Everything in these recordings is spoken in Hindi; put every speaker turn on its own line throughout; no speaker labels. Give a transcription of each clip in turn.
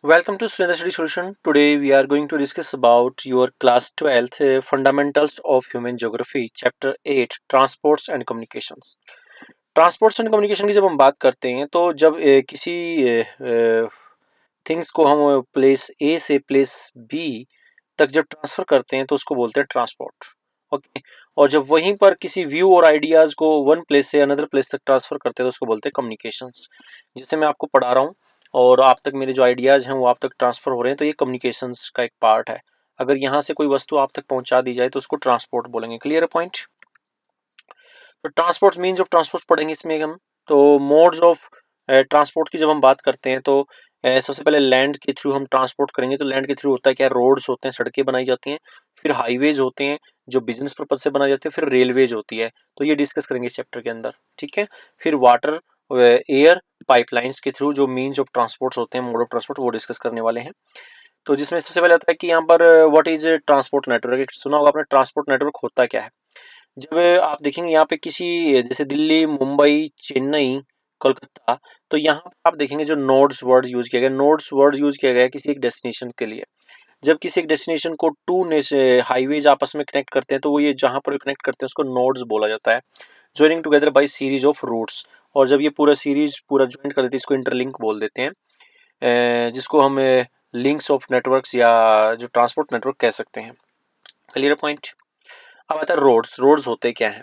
Welcome to Surendra Study Solution. Today we are going to discuss about your class 12th Fundamentals of Human Geography Chapter 8 Transports and Communications. Transports and communication की जब हम बात करते हैं तो जब किसी थिंग्स को हम प्लेस ए से प्लेस बी तक जब ट्रांसफर करते हैं तो उसको बोलते हैं ट्रांसपोर्ट। ओके। और जब वहीं पर किसी व्यू और आइडियाज को वन प्लेस से अनदर प्लेस तक ट्रांसफर करते हैं तो उसको बोलते हैं कम्युनिकेशंस। जिससे मैं आपको पढ़ा रहा हूँ और आप तक मेरे जो आइडियाज हैं वो आप तक ट्रांसफर हो रहे हैं तो ये कम्युनिकेशंस का एक पार्ट है। अगर यहाँ से कोई वस्तु आप तक पहुंचा दी जाए तो उसको ट्रांसपोर्ट बोलेंगे। Clear point. तो ट्रांसपोर्ट मीन्स ऑफ ट्रांसपोर्ट पढ़ेंगे इसमें हम। तो मोड्स ऑफ ट्रांसपोर्ट की जब हम बात करते हैं तो सबसे पहले लैंड के थ्रू हम ट्रांसपोर्ट करेंगे तो लैंड के थ्रू होता है क्या, रोड्स होते हैं, सड़कें बनाई जाती हैं। फिर हाईवेज होते हैं जो बिजनेस पर्पज से बनाई जाती है। फिर रेलवेज होती है, तो ये डिस्कस करेंगे इस चैप्टर के अंदर। ठीक है। फिर वाटर, एयर, पाइपलाइंस के थ्रू जो मीन्स ऑफ ट्रांसपोर्ट होते हैं, मोड ऑफ ट्रांसपोर्ट, वो डिस्कस करने वाले हैं। तो जिसमें सबसे पहले आता है कि यहाँ पर व्हाट इज ट्रांसपोर्ट नेटवर्क। सुना होगा आपने, ट्रांसपोर्ट नेटवर्क होता क्या है। जब आप देखेंगे यहाँ पे किसी जैसे दिल्ली, मुंबई, चेन्नई, कोलकाता, तो यहाँ पर आप देखेंगे जो नोड्स वर्ड यूज किया गया, नोड्स वर्ड यूज किया गया किसी एक डेस्टिनेशन के लिए। जब किसी एक डेस्टिनेशन को टू हाईवेज आपस में कनेक्ट करते हैं तो वो ये जहाँ पर कनेक्ट करते हैं उसको नोड्स बोला जाता है। Joining together by series of routes. और जब ये पूरा सीरीज पूरा ज्वाइन कर देते हैं इसको इंटरलिंक बोल देते हैं, जिसको हम लिंक्स ऑफ नेटवर्क्स या जो ट्रांसपोर्ट नेटवर्क कह सकते हैं। Clear point. अब आता है रोड्स। रोड्स होते क्या हैं।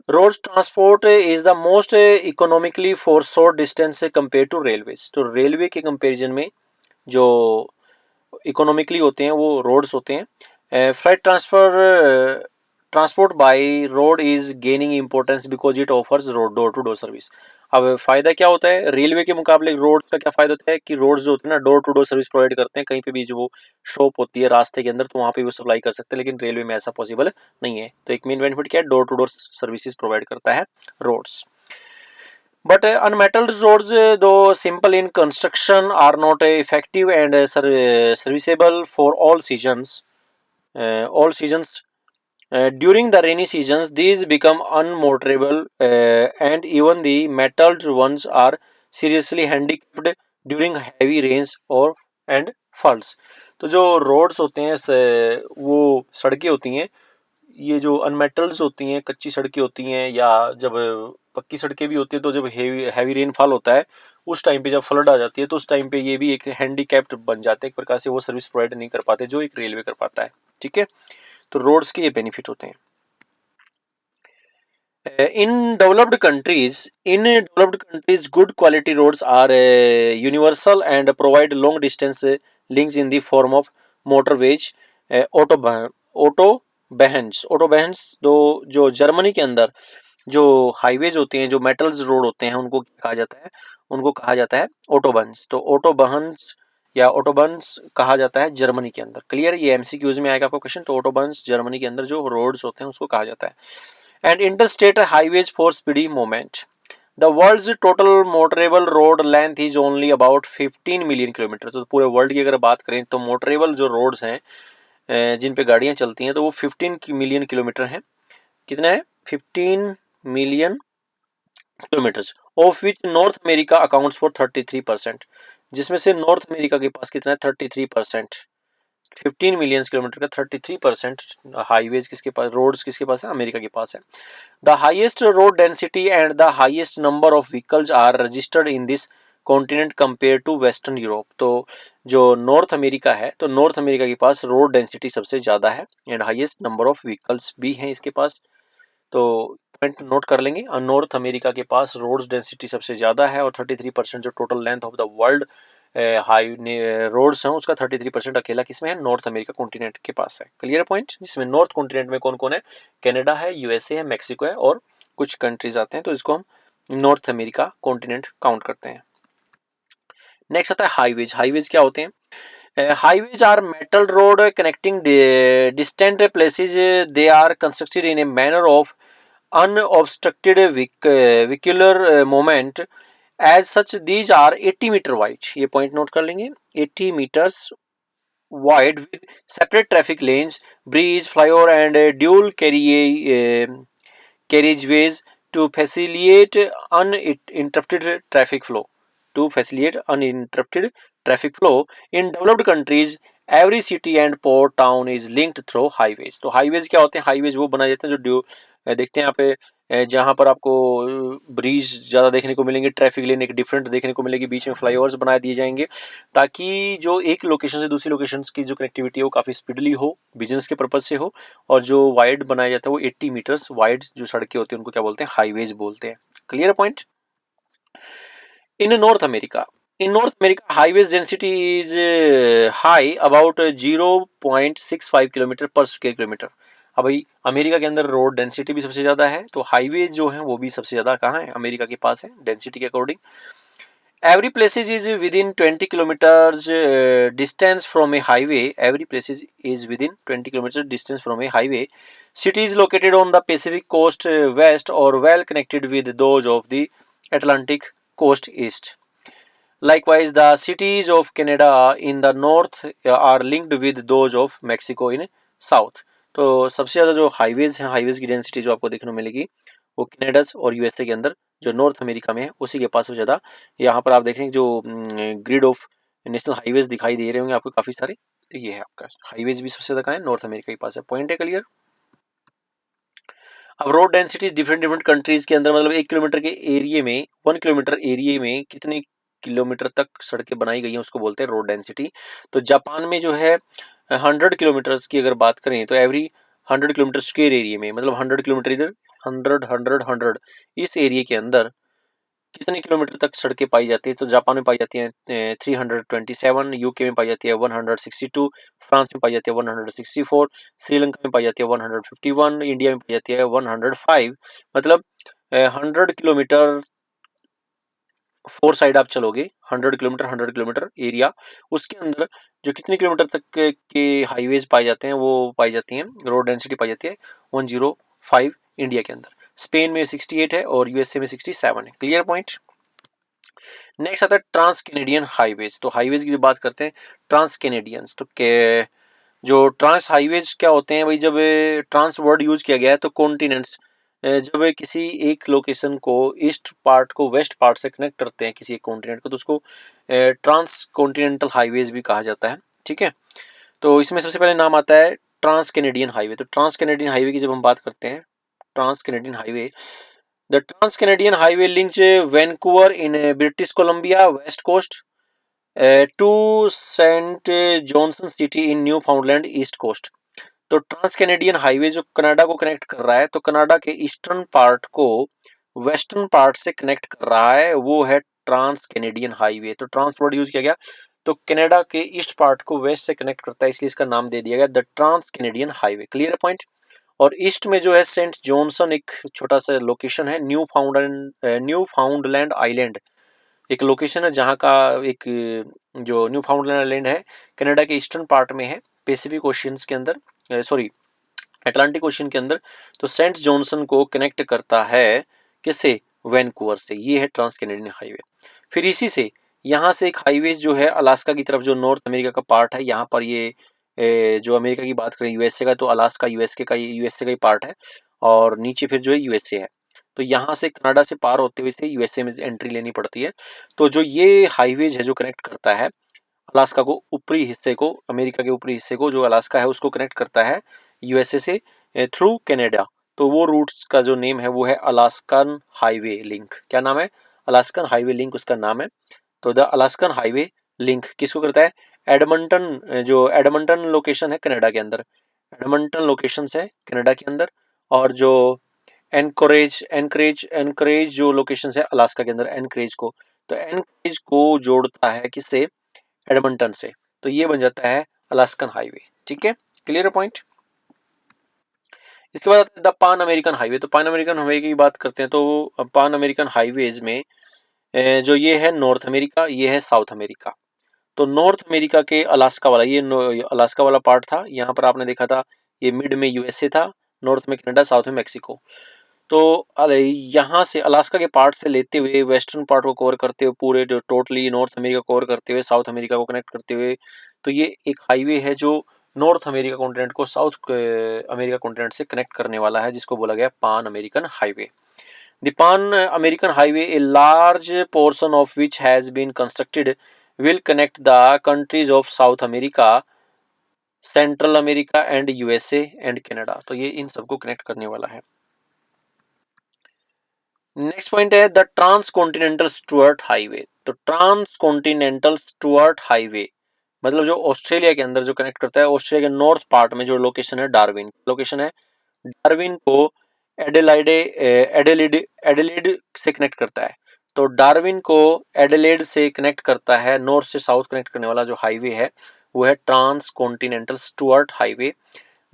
Road transport is the most economically for short distance compare to railways. तो रेलवे के कंपैरिजन में जो इकोनॉमिकली होते हैं वो रोड्स होते हैं। Flight transport by road is gaining importance because it offers road door to door service. अब फायदा क्या होता है रेलवे के मुकाबले, रोड का क्या फायदा होता है कि रोड्स जो होते हैं ना door to door service provide करते हैं। कहीं पे भी जो वो शॉप होती है रास्ते के अंदर तो वहां पे वो सप्लाई कर सकते हैं, लेकिन रेलवे में ऐसा पॉसिबल नहीं है। तो एक मेन बेनिफिट क्या है, door to door services provide करता है roads. But unmetalled roads, though simple in construction, are not effective and serviceable for all seasons. All seasons. During the rainy seasons, these become unmotorable, and even the metalled ones are seriously handicapped during heavy rains or and floods. तो जो रोड्स होते हैं वो सड़कें होती हैं, ये जो अनमेटल्स होती हैं, कच्ची सड़कें होती हैं, या जब पक्की सड़कें भी होती हैं तो जब हैवी रेनफॉल होता है उस टाइम पे, जब फ्लड आ जाती है तो उस टाइम पे ये भी एक हैंडीकैप्ड बन जाते हैं, एक प्रकार से वो सर्विस प्रोवाइड नहीं कर पाते जो एक रेलवे कर पाता है। ठीक है। तो रोड्स के ये बेनिफिट होते हैं। In developed countries, good quality roads are universal and provide long distance links in the form of motorways, autobahns दो। जो जर्मनी के अंदर जो हाईवेज होते हैं, जो मेटल्स रोड होते हैं, उनको क्या कहा जाता है, उनको कहा जाता है ऑटोबन्स। तो ऑटोबहन्स या ऑटोबन्स कहा जाता है जर्मनी के अंदर। क्लियर, ये एमसीक्यूज में आएगा आपका क्वेश्चन। तो ऑटोबन्स जर्मनी के अंदर जो रोड्स होते हैं उसको कहा जाता है। And interstate highways for speedy movement. The world's total motorable road length is only about 15 million kilometre. तो पूरे वर्ल्ड की अगर बात करें तो मोटरेबल जो रोड्स हैं जिन पे गाड़ियां चलती हैं तो वो 15 मिलियन किलोमीटर हैं। कितना है, 15 million kilometre. Of which north America accounts for 33%। जिसमें से नॉर्थ अमेरिका के पास कितना है, 33%। 15 मिलियन किलोमीटर का 33% हाईवेज किसके पास, रोड्स किसके पास है, अमेरिका के पास है। The highest road density and the highest number of vehicles are registered in this continent compare to western Europe. तो जो नॉर्थ अमेरिका है तो नॉर्थ अमेरिका के पास रोड डेंसिटी सबसे ज्यादा है and highest number of vehicles भी हैं इसके पास। तो पॉइंट नोट कर लेंगे, नॉर्थ अमेरिका के पास रोड्स डेंसिटी सबसे ज्यादा है और 33% जो total length of the world high roads हैं उसका 33% अकेला किसमें है, नॉर्थ अमेरिका कॉन्टिनेंट के पास है। Clear point. जिसमें नॉर्थ कॉन्टिनेंट में कौन कौन है, कनाडा है, यूएसए है, मैक्सिको है और कुछ कंट्रीज आते हैं, तो इसको हम नॉर्थ अमेरिका कॉन्टिनेंट काउंट करते हैं। नेक्स्ट आता है हाईवेज। हाईवेज क्या होते हैं, highways are metal road connecting distant places. They are constructed in a manner of unobstructed vehicular movement. As such, these are 80 metre wide. ये पॉइंट नोट कर लेंगे, 80 metres wide with separate traffic lanes, bridge, flyover and dual carriageways to facilitate uninterrupted traffic flow. to facilitate uninterrupted traffic flow. In developed countries, every city and port town is linked through highways. तो highways क्या होते हैं? highways वो बनाए जाते हैं जो देखते हैं यहाँ पे जहाँ पर आपको ब्रिज ज़्यादा देखने को मिलेंगे, ट्रैफिक लेन एक डिफरेंट देखने को मिलेगी, बीच में फ्लाईओवर्स बना दिए जाएंगे ताकि जो एक लोकेशन से दूसरी लोकेशन की जो कनेक्टिविटी है वो काफ़ी स्पीडली हो, बिजनेस के पर्पज से हो। और जो वाइड बनाया जाता है वो 80 मीटर्स वाइड जो सड़कें होती हैं उनको क्या बोलते हैं? हाईवेज बोलते हैं। Clear point? In north America, highways density is high about 0.65 kilometre पर स्क्वायर किलोमीटर। अब भाई अमेरिका के अंदर रोड डेंसिटी भी सबसे ज़्यादा है, तो हाईवेज जो है वो भी सबसे ज़्यादा कहाँ है? अमेरिका के पास है डेंसिटी के according. Every places is within 20 kilometers distance from a highway. Every places is within 20 kilometers distance from a highway. Cities located on the Pacific coast west or well connected with those of the Atlantic coast east. Likewise, the cities of Canada in the north are linked with those of Mexico in south. तो सबसे ज़्यादा जो हाईवेज हैं, हाईवेज की डेंसिटी जो आपको देखने को मिलेगी वो कनाडा और यूएसए के अंदर जो नॉर्थ अमेरिका में है उसी के पास सबसे ज़्यादा। यहाँ पर आप देखेंगे जो ग्रिड ऑफ नेशनल हाईवेज दिखाई दे रहे होंगे आपको काफ़ी सारे, तो ये है आपका हाईवेज भी सबसे ज़्यादा कहाँ है? नॉर्थ अमेरिका के पास है। पॉइंट है क्लियर? अब road density different different countries के अंदर, मतलब 1 किलोमीटर के एरिया में, 1 किलोमीटर एरिया में कितने किलोमीटर तक सड़कें बनाई गई हैं उसको बोलते हैं रोड डेंसिटी। तो जापान में जो है 100 किलोमीटर्स की अगर बात करें तो एवरी 100 किलोमीटर स्क्वेयर एरिया में, मतलब 100 किलोमीटर इधर, 100 इस एरिया के अंदर कितने किलोमीटर तक सड़कें पाई जाती है? तो जापान में पाई जाती हैं 327, यूके में पाई जाती है 162, फ्रांस में पाई जाती है 164, श्रीलंका में पाई जाती है 151, इंडिया में पाई जाती है 105। मतलब 100 किलोमीटर फोर साइड आप चलोगे, 100 किलोमीटर एरिया, उसके अंदर जो कितने किलोमीटर तक के हाईवेज पाए जाते हैं वो पाई जाती हैं, रोड डेंसिटी पाई जाती है 105 इंडिया के अंदर। स्पेन में 68 है और यूएसए में 67 है। Clear point? नेक्स्ट आता है ट्रांस कैनेडियन हाईवेज। तो हाईवेज की जब बात करते हैं ट्रांस कैनेडियंस, तो जो ट्रांस हाईवेज क्या होते हैं भाई? जब ट्रांस वर्ड यूज किया गया है तो कॉन्टिनेंट्स, जब किसी एक लोकेशन को ईस्ट पार्ट को वेस्ट पार्ट से कनेक्ट करते हैं किसी एक कॉन्टिनेंट को, तो उसको ट्रांस कॉन्टिनेंटल हाईवेज भी कहा जाता है। ठीक है, तो इसमें सबसे पहले नाम आता है ट्रांस कैनेडियन हाईवे। तो ट्रांस कैनेडियन हाईवे की जब हम बात करते हैं, trans Canadian highway, the trans Canadian highway links Vancouver in British Columbia west coast to saint Johnson city in Newfoundland east coast. तो ट्रांस कैनेडियन हाईवे जो कनाडा को कनेक्ट कर रहा है, तो कनाडा के ईस्टर्न पार्ट को वेस्टर्न पार्ट से कनेक्ट कर रहा है, वो है ट्रांस कैनेडियन हाईवे। तो ट्रांस वर्ड यूज किया गया, तो कनाडा के ईस्ट पार्ट को वेस्ट से कनेक्ट करता है, इसलिए इसका नाम दे दिया गया the trans Canadian highway. Clear point? और ईस्ट में जो है सेंट जॉनसन एक छोटा सा लोकेशन है, न्यू फाउंडलैंड आइलैंड एक लोकेशन है जहाँ का एक जो न्यू फाउंडलैंड आइलैंड है कनाडा के ईस्टर्न पार्ट में है, पैसिफिक ओशियंस के अंदर, सॉरी अटलांटिक ओशन के अंदर। तो सेंट जॉनसन को कनेक्ट करता है किससे? वैंकूवर से। ये है ट्रांस कैनेडियन हाईवे। फिर इसी से यहाँ से एक हाईवे जो है अलास्का की तरफ, जो नॉर्थ अमेरिका का पार्ट है, यहाँ पर ये जो अमेरिका की बात करें यूएसए का, तो अलास्का यूएसए का ही पार्ट है, और नीचे फिर जो है यूएसए है। तो यहाँ से कनाडा से पार होते हुए से यूएसए में एंट्री लेनी पड़ती है। तो जो ये हाईवेज है जो कनेक्ट करता है अलास्का को, ऊपरी हिस्से को, अमेरिका के ऊपरी हिस्से को जो अलास्का है उसको कनेक्ट करता है यूएसए से थ्रू कनाडा, तो वो रूट्स का जो नेम है वो है अलास्कन हाईवे लिंक। क्या नाम है? अलास्कन हाईवे लिंक उसका नाम है। तो द अलास्कन हाईवे लिंक किसको करता है? एडमंटन, जो एडमंटन लोकेशन है कनाडा के अंदर, एडमंटन लोकेशन है कनाडा के अंदर, और जो एनकरेज जो लोकेशन है अलास्का के अंदर, एनकरेज को, तो एनकरेज को जोड़ता है किससे? एडमंटन से। तो ये बन जाता है अलास्कन हाईवे। ठीक है, क्लियर पॉइंट? इसके बाद द पान अमेरिकन हाईवे। तो पान अमेरिकन हाईवे की बात करते हैं तो पान अमेरिकन हाईवेज में जो ये है नॉर्थ अमेरिका, ये है साउथ अमेरिका। तो नॉर्थ अमेरिका के अलास्का वाला, ये अलास्का वाला पार्ट था, यहाँ पर आपने देखा था ये मिड में यूएसए था, नॉर्थ में कनाडा, साउथ में मैक्सिको। तो यहाँ से अलास्का के पार्ट से लेते हुए वेस्टर्न पार्ट को कवर करते हुए, पूरे जो टोटली नॉर्थ अमेरिका कवर करते हुए, साउथ अमेरिका को कनेक्ट करते हुए, तो ये एक हाईवे है जो नॉर्थ अमेरिका कॉन्टिनेंट को साउथ अमेरिका कॉन्टिनेंट से कनेक्ट करने वाला है, जिसको बोला गया पान American highway. The Pan American Highway, a large portion of which has been constructed, will connect the countries of South America, central America and USA and Canada. तो ये इन सबको कनेक्ट करने वाला है। नेक्स्ट पॉइंट है the trans continental Stuart highway. तो ट्रांस कॉन्टिनेंटल स्टुअर्ट हाईवे मतलब जो ऑस्ट्रेलिया के अंदर जो कनेक्ट करता है, ऑस्ट्रेलिया के नॉर्थ पार्ट में जो लोकेशन है डार्विन लोकेशन है, डार्विन को एडेलेड एडेलेड से कनेक्ट करता है। तो डार्विन को एडेलेड से कनेक्ट करता है, नॉर्थ से साउथ कनेक्ट करने वाला जो हाईवे है वो है trans continental Stuart highway.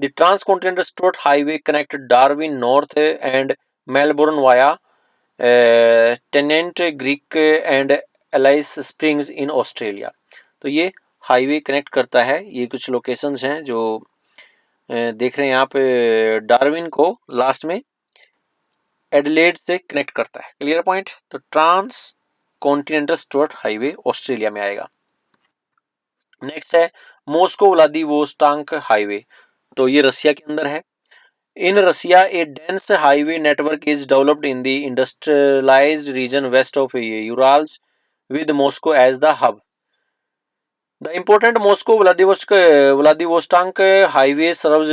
The trans continental Stuart highway connect Darwin north and Melbourne via Tennant Creek and Alice Springs in Australia. तो ये हाईवे कनेक्ट करता है, ये कुछ लोकेशंस हैं जो देख रहे हैं यहाँ पे, डार्विन को लास्ट में एडिलेड से कनेक्ट करता है। Clear point. तो trans continental Stuart highway Australia में आएगा। नेक्स्ट है मॉस्को व्लादिवोस्टॉक हाईवे। तो ये रसिया के अंदर है। In Russia, a dense highway network is developed in the industrialized region west of Urals, with Moscow as the hub. The important Moscow-Vladivostok highway serves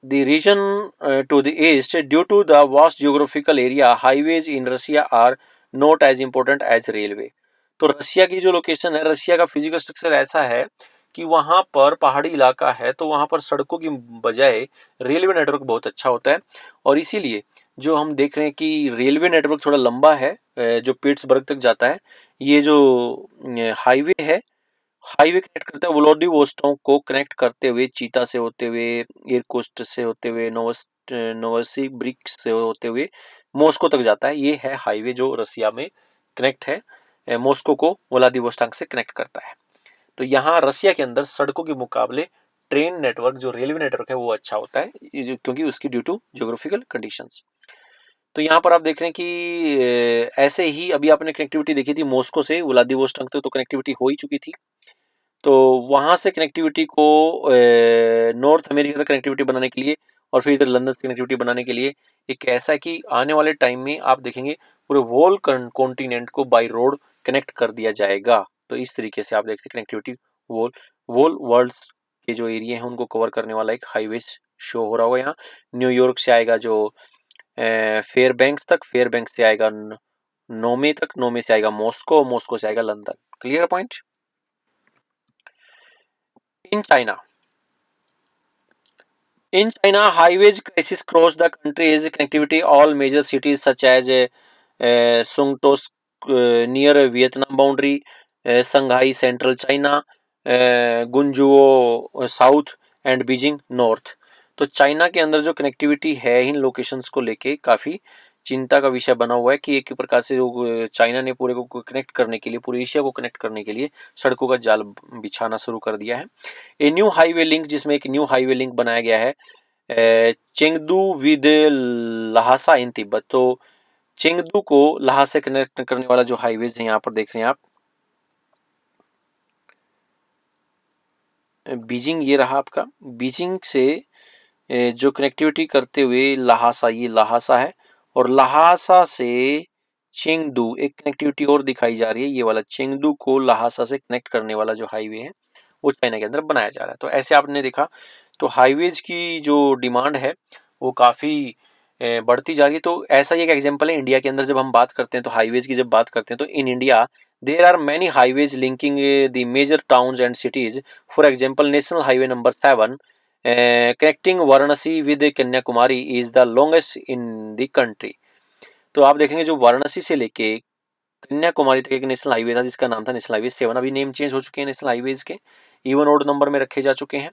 the region to the east. Due to the vast geographical area, highways in Russia are not as important as railway. तो रशिया की जो लोकेशन है, रशिया का फिजिकल स्ट्रक्चर ऐसा है कि वहां पर पहाड़ी इलाका है, तो वहां पर सड़कों की बजाय रेलवे नेटवर्क बहुत अच्छा होता है। और इसीलिए जो हम देख रहे हैं कि रेलवे नेटवर्क थोड़ा लंबा है, जो पिट्सबर्ग तक जाता है। ये जो हाईवे है, हाईवे कनेक्ट करता है व्लादिवोस्टॉक को कनेक्ट करते हुए, चीता से होते हुए, इरकुट्स्क से होते हुए, नोवसिबिर्स्क से होते हुए मॉस्को तक जाता है। ये है हाईवे जो रसिया में कनेक्ट है, मॉस्को को व्लादिवोस्टॉक से कनेक्ट करता है। तो यहाँ रसिया के अंदर सड़कों के मुकाबले ट्रेन नेटवर्क, जो रेलवे नेटवर्क है वो अच्छा होता है, क्योंकि उसकी ड्यू टू ज्योग्राफिकल कंडीशंस। तो यहाँ पर आप देख रहे हैं कि ऐसे ही अभी आपने कनेक्टिविटी देखी थी मॉस्को से व्लादिवोस्टॉक तक, तो कनेक्टिविटी हो ही चुकी थी। तो वहां से कनेक्टिविटी को नॉर्थ अमेरिका तक कनेक्टिविटी बनाने के लिए और फिर इधर लंदन से कनेक्टिविटी बनाने के लिए एक ऐसा है कि आने वाले टाइम में आप देखेंगे पूरे होल कॉन्टिनेंट को बाय रोड कनेक्ट कर दिया जाएगा। तो इस तरीके से आप देखते कनेक्टिविटी वोल वोल वर्ल्ड्स के जो एरिया हैं उनको कवर करने वाला एक हाईवे शो हो रहा होगा। यहाँ न्यूयॉर्क से आएगा जो फेयरबैंक्स तक, फेयरबैंक्स से आएगा नोमे तक, नोमे से आएगा मॉस्को, मॉस्को से आएगा London. Clear point. In China, highways crisis across the country is connectivity all major cities such as Songtos near Vietnam boundary, Shanghai central China, Guangzhou south and Beijing north। तो चाइना के अंदर जो कनेक्टिविटी है इन लोकेशंस को लेके काफ़ी चिंता का विषय बना हुआ है कि एक प्रकार से जो चाइना ने पूरे को कनेक्ट करने के लिए, पूरे एशिया को कनेक्ट करने के लिए सड़कों का जाल बिछाना शुरू कर दिया है। ए न्यू हाईवे लिंक, जिसमें एक न्यू हाईवे लिंक बनाया गया है चेंगदू विद लहासा इन तिब्बत। तो चेंगदू को लहासा से कनेक्ट करने वाला जो हाईवेज है यहाँ पर देख रहे हैं आप, बीजिंग ये रहा आपका, बीजिंग से जो कनेक्टिविटी करते हुए लहासा, ये लहासा है, और लहासा से चेंगदू एक कनेक्टिविटी और दिखाई जा रही है, ये वाला चेंगदू को लहासा से कनेक्ट करने वाला जो हाईवे है वो चाइना के अंदर बनाया जा रहा है। तो ऐसे आपने देखा तो हाईवेज की जो डिमांड है वो काफ़ी बढ़ती जा रही है। तो ऐसा ही एक एग्जांपल है इंडिया के अंदर, जब हम बात करते हैं तो हाईवेज की जब बात करते हैं तो in India there are many highways linking the major towns and cities. For example national highway number 7 connecting Varanasi with Kanyakumari is the longest in the country. तो आप देखेंगे जो वाराणसी से लेके कन्याकुमारी तक एक नेशनल हाईवे था जिसका नाम था नेशनल हाईवे 7। अभी नेम चेंज हो चुके हैं नेशनल हाईवेज के, इवन ओड नंबर में रखे जा चुके हैं।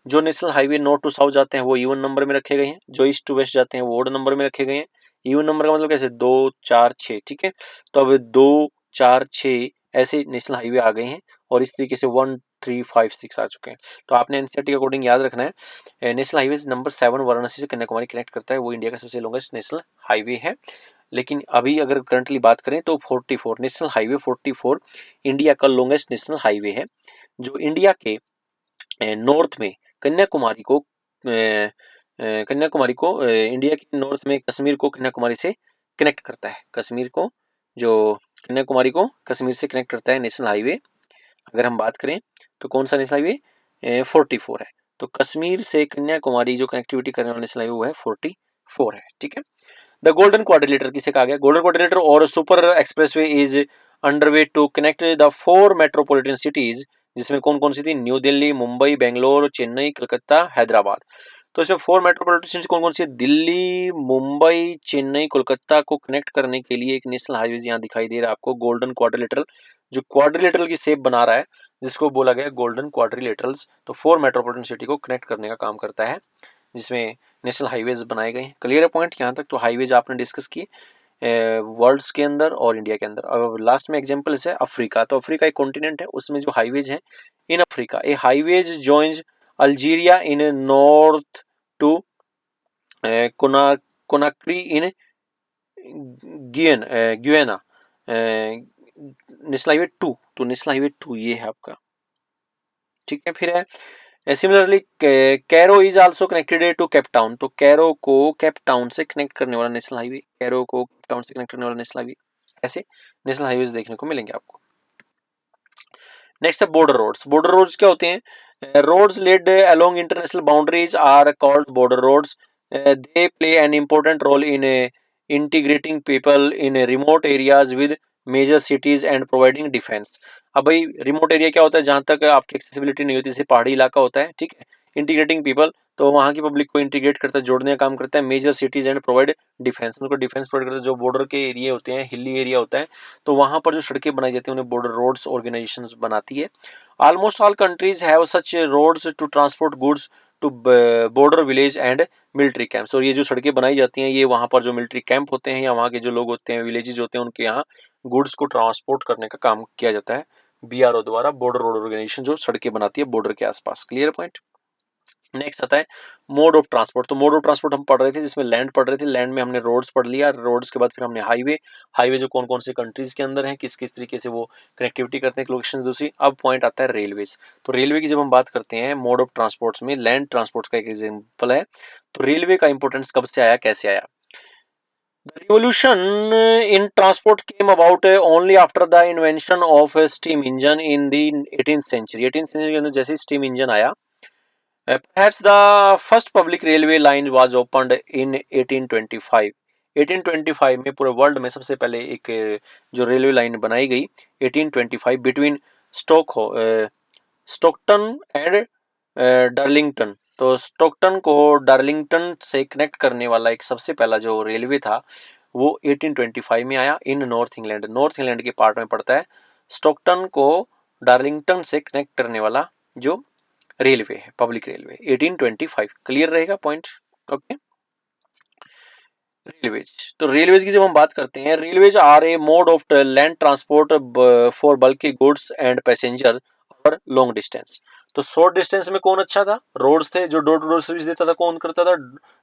जो national highway north to south जाते हैं वो इवन नंबर में रखे गए हैं, जो ईस्ट टू वेस्ट जाते हैं वो ओड नंबर में रखे गए हैं। इवन नंबर का मतलब कैसे, 2 4 6, ठीक है। तो अब 2 4 6 ऐसे नेशनल हाईवे आ गए हैं और इस तरीके से 1 3 5 6 आ चुके हैं। तो आपने एनसीईआरटी के अकॉर्डिंग याद रखना है, नेशनल हाईवे नंबर 7 वाराणसी से कन्याकुमारी कनेक्ट करता है, वो इंडिया का सबसे लॉन्गेस्ट नेशनल हाईवे है। लेकिन अभी अगर करंटली बात करें तो 44 नेशनल हाईवे 44 इंडिया का लॉन्गेस्ट नेशनल हाईवे है, जो इंडिया के नॉर्थ में कन्याकुमारी को इंडिया के नॉर्थ में कश्मीर को कन्याकुमारी से कनेक्ट करता है, कश्मीर को, जो कन्याकुमारी को कश्मीर से कनेक्ट करता है नेशनल हाईवे। अगर हम बात करें तो कौन सा नेशनल हाईवे 44 है। तो कश्मीर से कन्याकुमारी जो कनेक्टिविटी करने वाला नेशनल हाईवे वो है 44 है, ठीक है। द गोल्डन क्वाड्रिलेटर किसे कहा गया? गोल्डन क्वाड्रिलेटर और super expressway is underway to connect the 4 metropolitan cities, जिसमें कौन कौन सी थी? न्यू दिल्ली, मुंबई, बेंगलोर, चेन्नई, कलकत्ता, हैदराबाद। तो इसमें 4 मेट्रोपॉलिटन सिटीज कौन कौन सी? दिल्ली, मुंबई, चेन्नई, कोलकाता को कनेक्ट करने के लिए एक नेशनल हाईवे यहाँ दिखाई दे रहा है आपको, गोल्डन क्वाड्रिलेटरल, जो क्वाड्रिलेटरल की शेप बना रहा है, जिसको बोला गया गोल्डन क्वाड्रिलेटरल्स। तो 4 मेट्रोपॉलिटन सिटी को कनेक्ट करने का काम करता है, जिसमें नेशनल हाईवेज बनाए गए हैं। क्लियर है पॉइंट यहाँ तक? तो हाईवेज आपने डिस्कस किए वर्ल्ड्स के अंदर और इंडिया के अंदर। अब लास्ट में एग्जांपल है अफ्रीका। तो अफ्रीका एक कॉन्टिनेंट है, उसमें जो हाईवेज है in Africa, a highways joins Algeria in north to Conakry in Guyana, national highway 2। तो नेशनल हाईवे 2 ये है आपका, ठीक है। फिर है similarly Cairo is also connected to Cape Town. तो कैरो को केप टाउन से कनेक्ट करने वाला नेशनल हाईवे, कैरो को केप टाउन से कनेक्ट करने वाला नेशनल हाईवे, ऐसे नेशनल हाईवेज देखने को मिलेंगे आपको। नेक्स्ट है बॉर्डर रोड्स। बॉर्डर रोड्स क्या होते हैं? Roads laid along international boundaries are called border roads. They play an important role in integrating people in remote areas with major cities and providing defence. अब भाई रिमोट एरिया क्या होता है? जहां तक आपकी एक्सेसिबिलिटी नहीं होती, जैसे पहाड़ी इलाका होता है, ठीक है। इंटीग्रेटिंग पीपल, तो वहां की पब्लिक को इंटीग्रेट करता है, जोड़ने का काम करता है। Major cities and provide defence, उनको डिफेंस प्रोवाइड करता है। जो बॉर्डर के एरिया होते हैं, हिली एरिया होता है, तो वहां पर जो सड़कें बनाई जाती है उन्हें बॉर्डर रोड्स ऑर्गेनाइजेशन बनाती है। Almost all countries have such roads to transport goods to border village and military camps. और ये जो सड़कें बनाई जाती हैं, ये वहां पर जो मिलिट्री कैंप होते हैं या वहां के जो लोग होते हैं, विलेजेस होते हैं, उनके यहाँ गुड्स को ट्रांसपोर्ट करने का काम किया जाता है बीआरओ द्वारा, बॉर्डर रोड ऑर्गेनाइजेशन जो सड़कें बनाती है बॉर्डर के आसपास। Clear point? नेक्स्ट आता है मोड ऑफ ट्रांसपोर्ट। तो मोड ऑफ ट्रांसपोर्ट हम पढ़ रहे थे, जिसमें लैंड पढ़ रहे थे, लैंड में हमने रोड्स पढ़ लिया, रोड्स के बाद फिर हमने हाईवे, हाईवे जो कौन कौन से कंट्रीज के अंदर है, किस किस तरीके से वो कनेक्टिविटी करते हैं लोकेशन दूसरी। अब पॉइंट आता है रेलवेज। तो रेलवे की जब हम बात करते हैं मोड ऑफ ट्रांसपोर्ट्स में, लैंड ट्रांसपोर्ट्स का एक एग्जाम्पल है। तो रेलवे का इंपोर्टेंस कब से आया, कैसे आया? The revolution in transport came about only after the invention of a steam engine in the 18th century। 18th century के अंदर जैसे स्टीम इंजन आया, perhaps the first public railway line was opened in 1825। 1825 में पूरे वर्ल्ड में सबसे पहले एक जो रेलवे लाइन बनाई गई 1825 बिटवीन स्टोकटन एंड डार्लिंगटन। तो स्टोकटन को डार्लिंगटन से कनेक्ट करने वाला एक सबसे पहला जो रेलवे था वो 1825 में आया इन नॉर्थ इंग्लैंड। नॉर्थ इंग्लैंड के पार्ट में पड़ता है। स्टोकटन को डार्लिंगटन से कनेक्ट करने वाला जो रेलवे है, पब्लिक रेलवे, 1825। क्लियर रहेगा पॉइंट? ओके। रेलवेज। तो रेलवेज की जब हम बात करते हैं, railways are a mode of land transport for bulk goods and passenger और लॉन्ग डिस्टेंस। तो शॉर्ट डिस्टेंस में कौन अच्छा था? रोड्स थे। जो डोर टू डोर सर्विस देता था कौन करता था?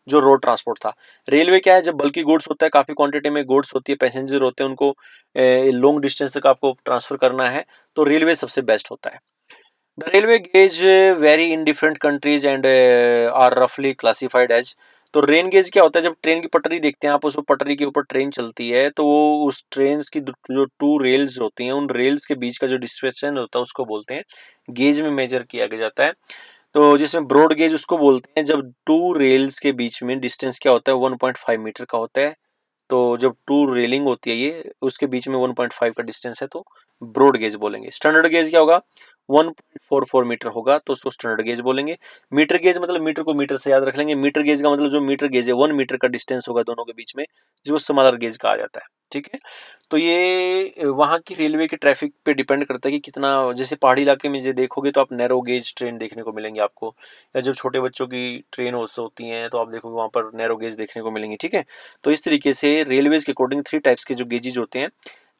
जो रोड ट्रांसपोर्ट था। रेलवे क्या है? जब बल्कि गुड्स होता है, काफी क्वांटिटी में गुड्स होती है, पैसेंजर होते हैं, उनको लॉन्ग डिस्टेंस तक आपको ट्रांसफर करना है, तो रेलवे सबसे बेस्ट होता है। The railway gauge vary in different countries and are roughly classified as। तो रेन गेज क्या होता है? जब ट्रेन की पटरी देखते हैं आप, उस पटरी के ऊपर ट्रेन चलती है, तो वो उस ट्रेन की जो 2 रेल्स होती हैं, उन रेल्स के बीच का जो डिस्टेंस होता है उसको बोलते हैं गेज में मेजर किया जाता है। तो जिसमें ब्रॉड गेज उसको बोलते हैं जब 2 रेल्स के बीच में डिस्टेंस क्या होता है? 1.5 मीटर का होता है। तो जब 2 रेलिंग होती है ये, उसके बीच में 1.5 का डिस्टेंस है, तो ब्रॉड गेज बोलेंगे। स्टैंडर्ड गेज क्या होगा? 1.44 मीटर होगा, तो उसको स्टैंडर्ड गेज बोलेंगे। मीटर गेज मतलब मीटर को मीटर से याद रख लेंगे। मीटर गेज का मतलब जो मीटर गेज है 1 मीटर का डिस्टेंस होगा दोनों के बीच में, जो स्मॉलर गेज कहा जाता है, ठीक है। तो ये वहां की रेलवे के ट्रैफिक पे डिपेंड करता है कि कितना, जैसे पहाड़ी इलाके में जो देखोगे तो आप नैरो गेज ट्रेन देखने को मिलेंगे आपको, या जब छोटे बच्चों की ट्रेन होती हैं तो आप देखोगे वहां पर नैरो गेज देखने को मिलेंगे, ठीक है। तो इस तरीके से रेलवेज के अकॉर्डिंग 3 टाइप्स के जो गेजेज होते हैं,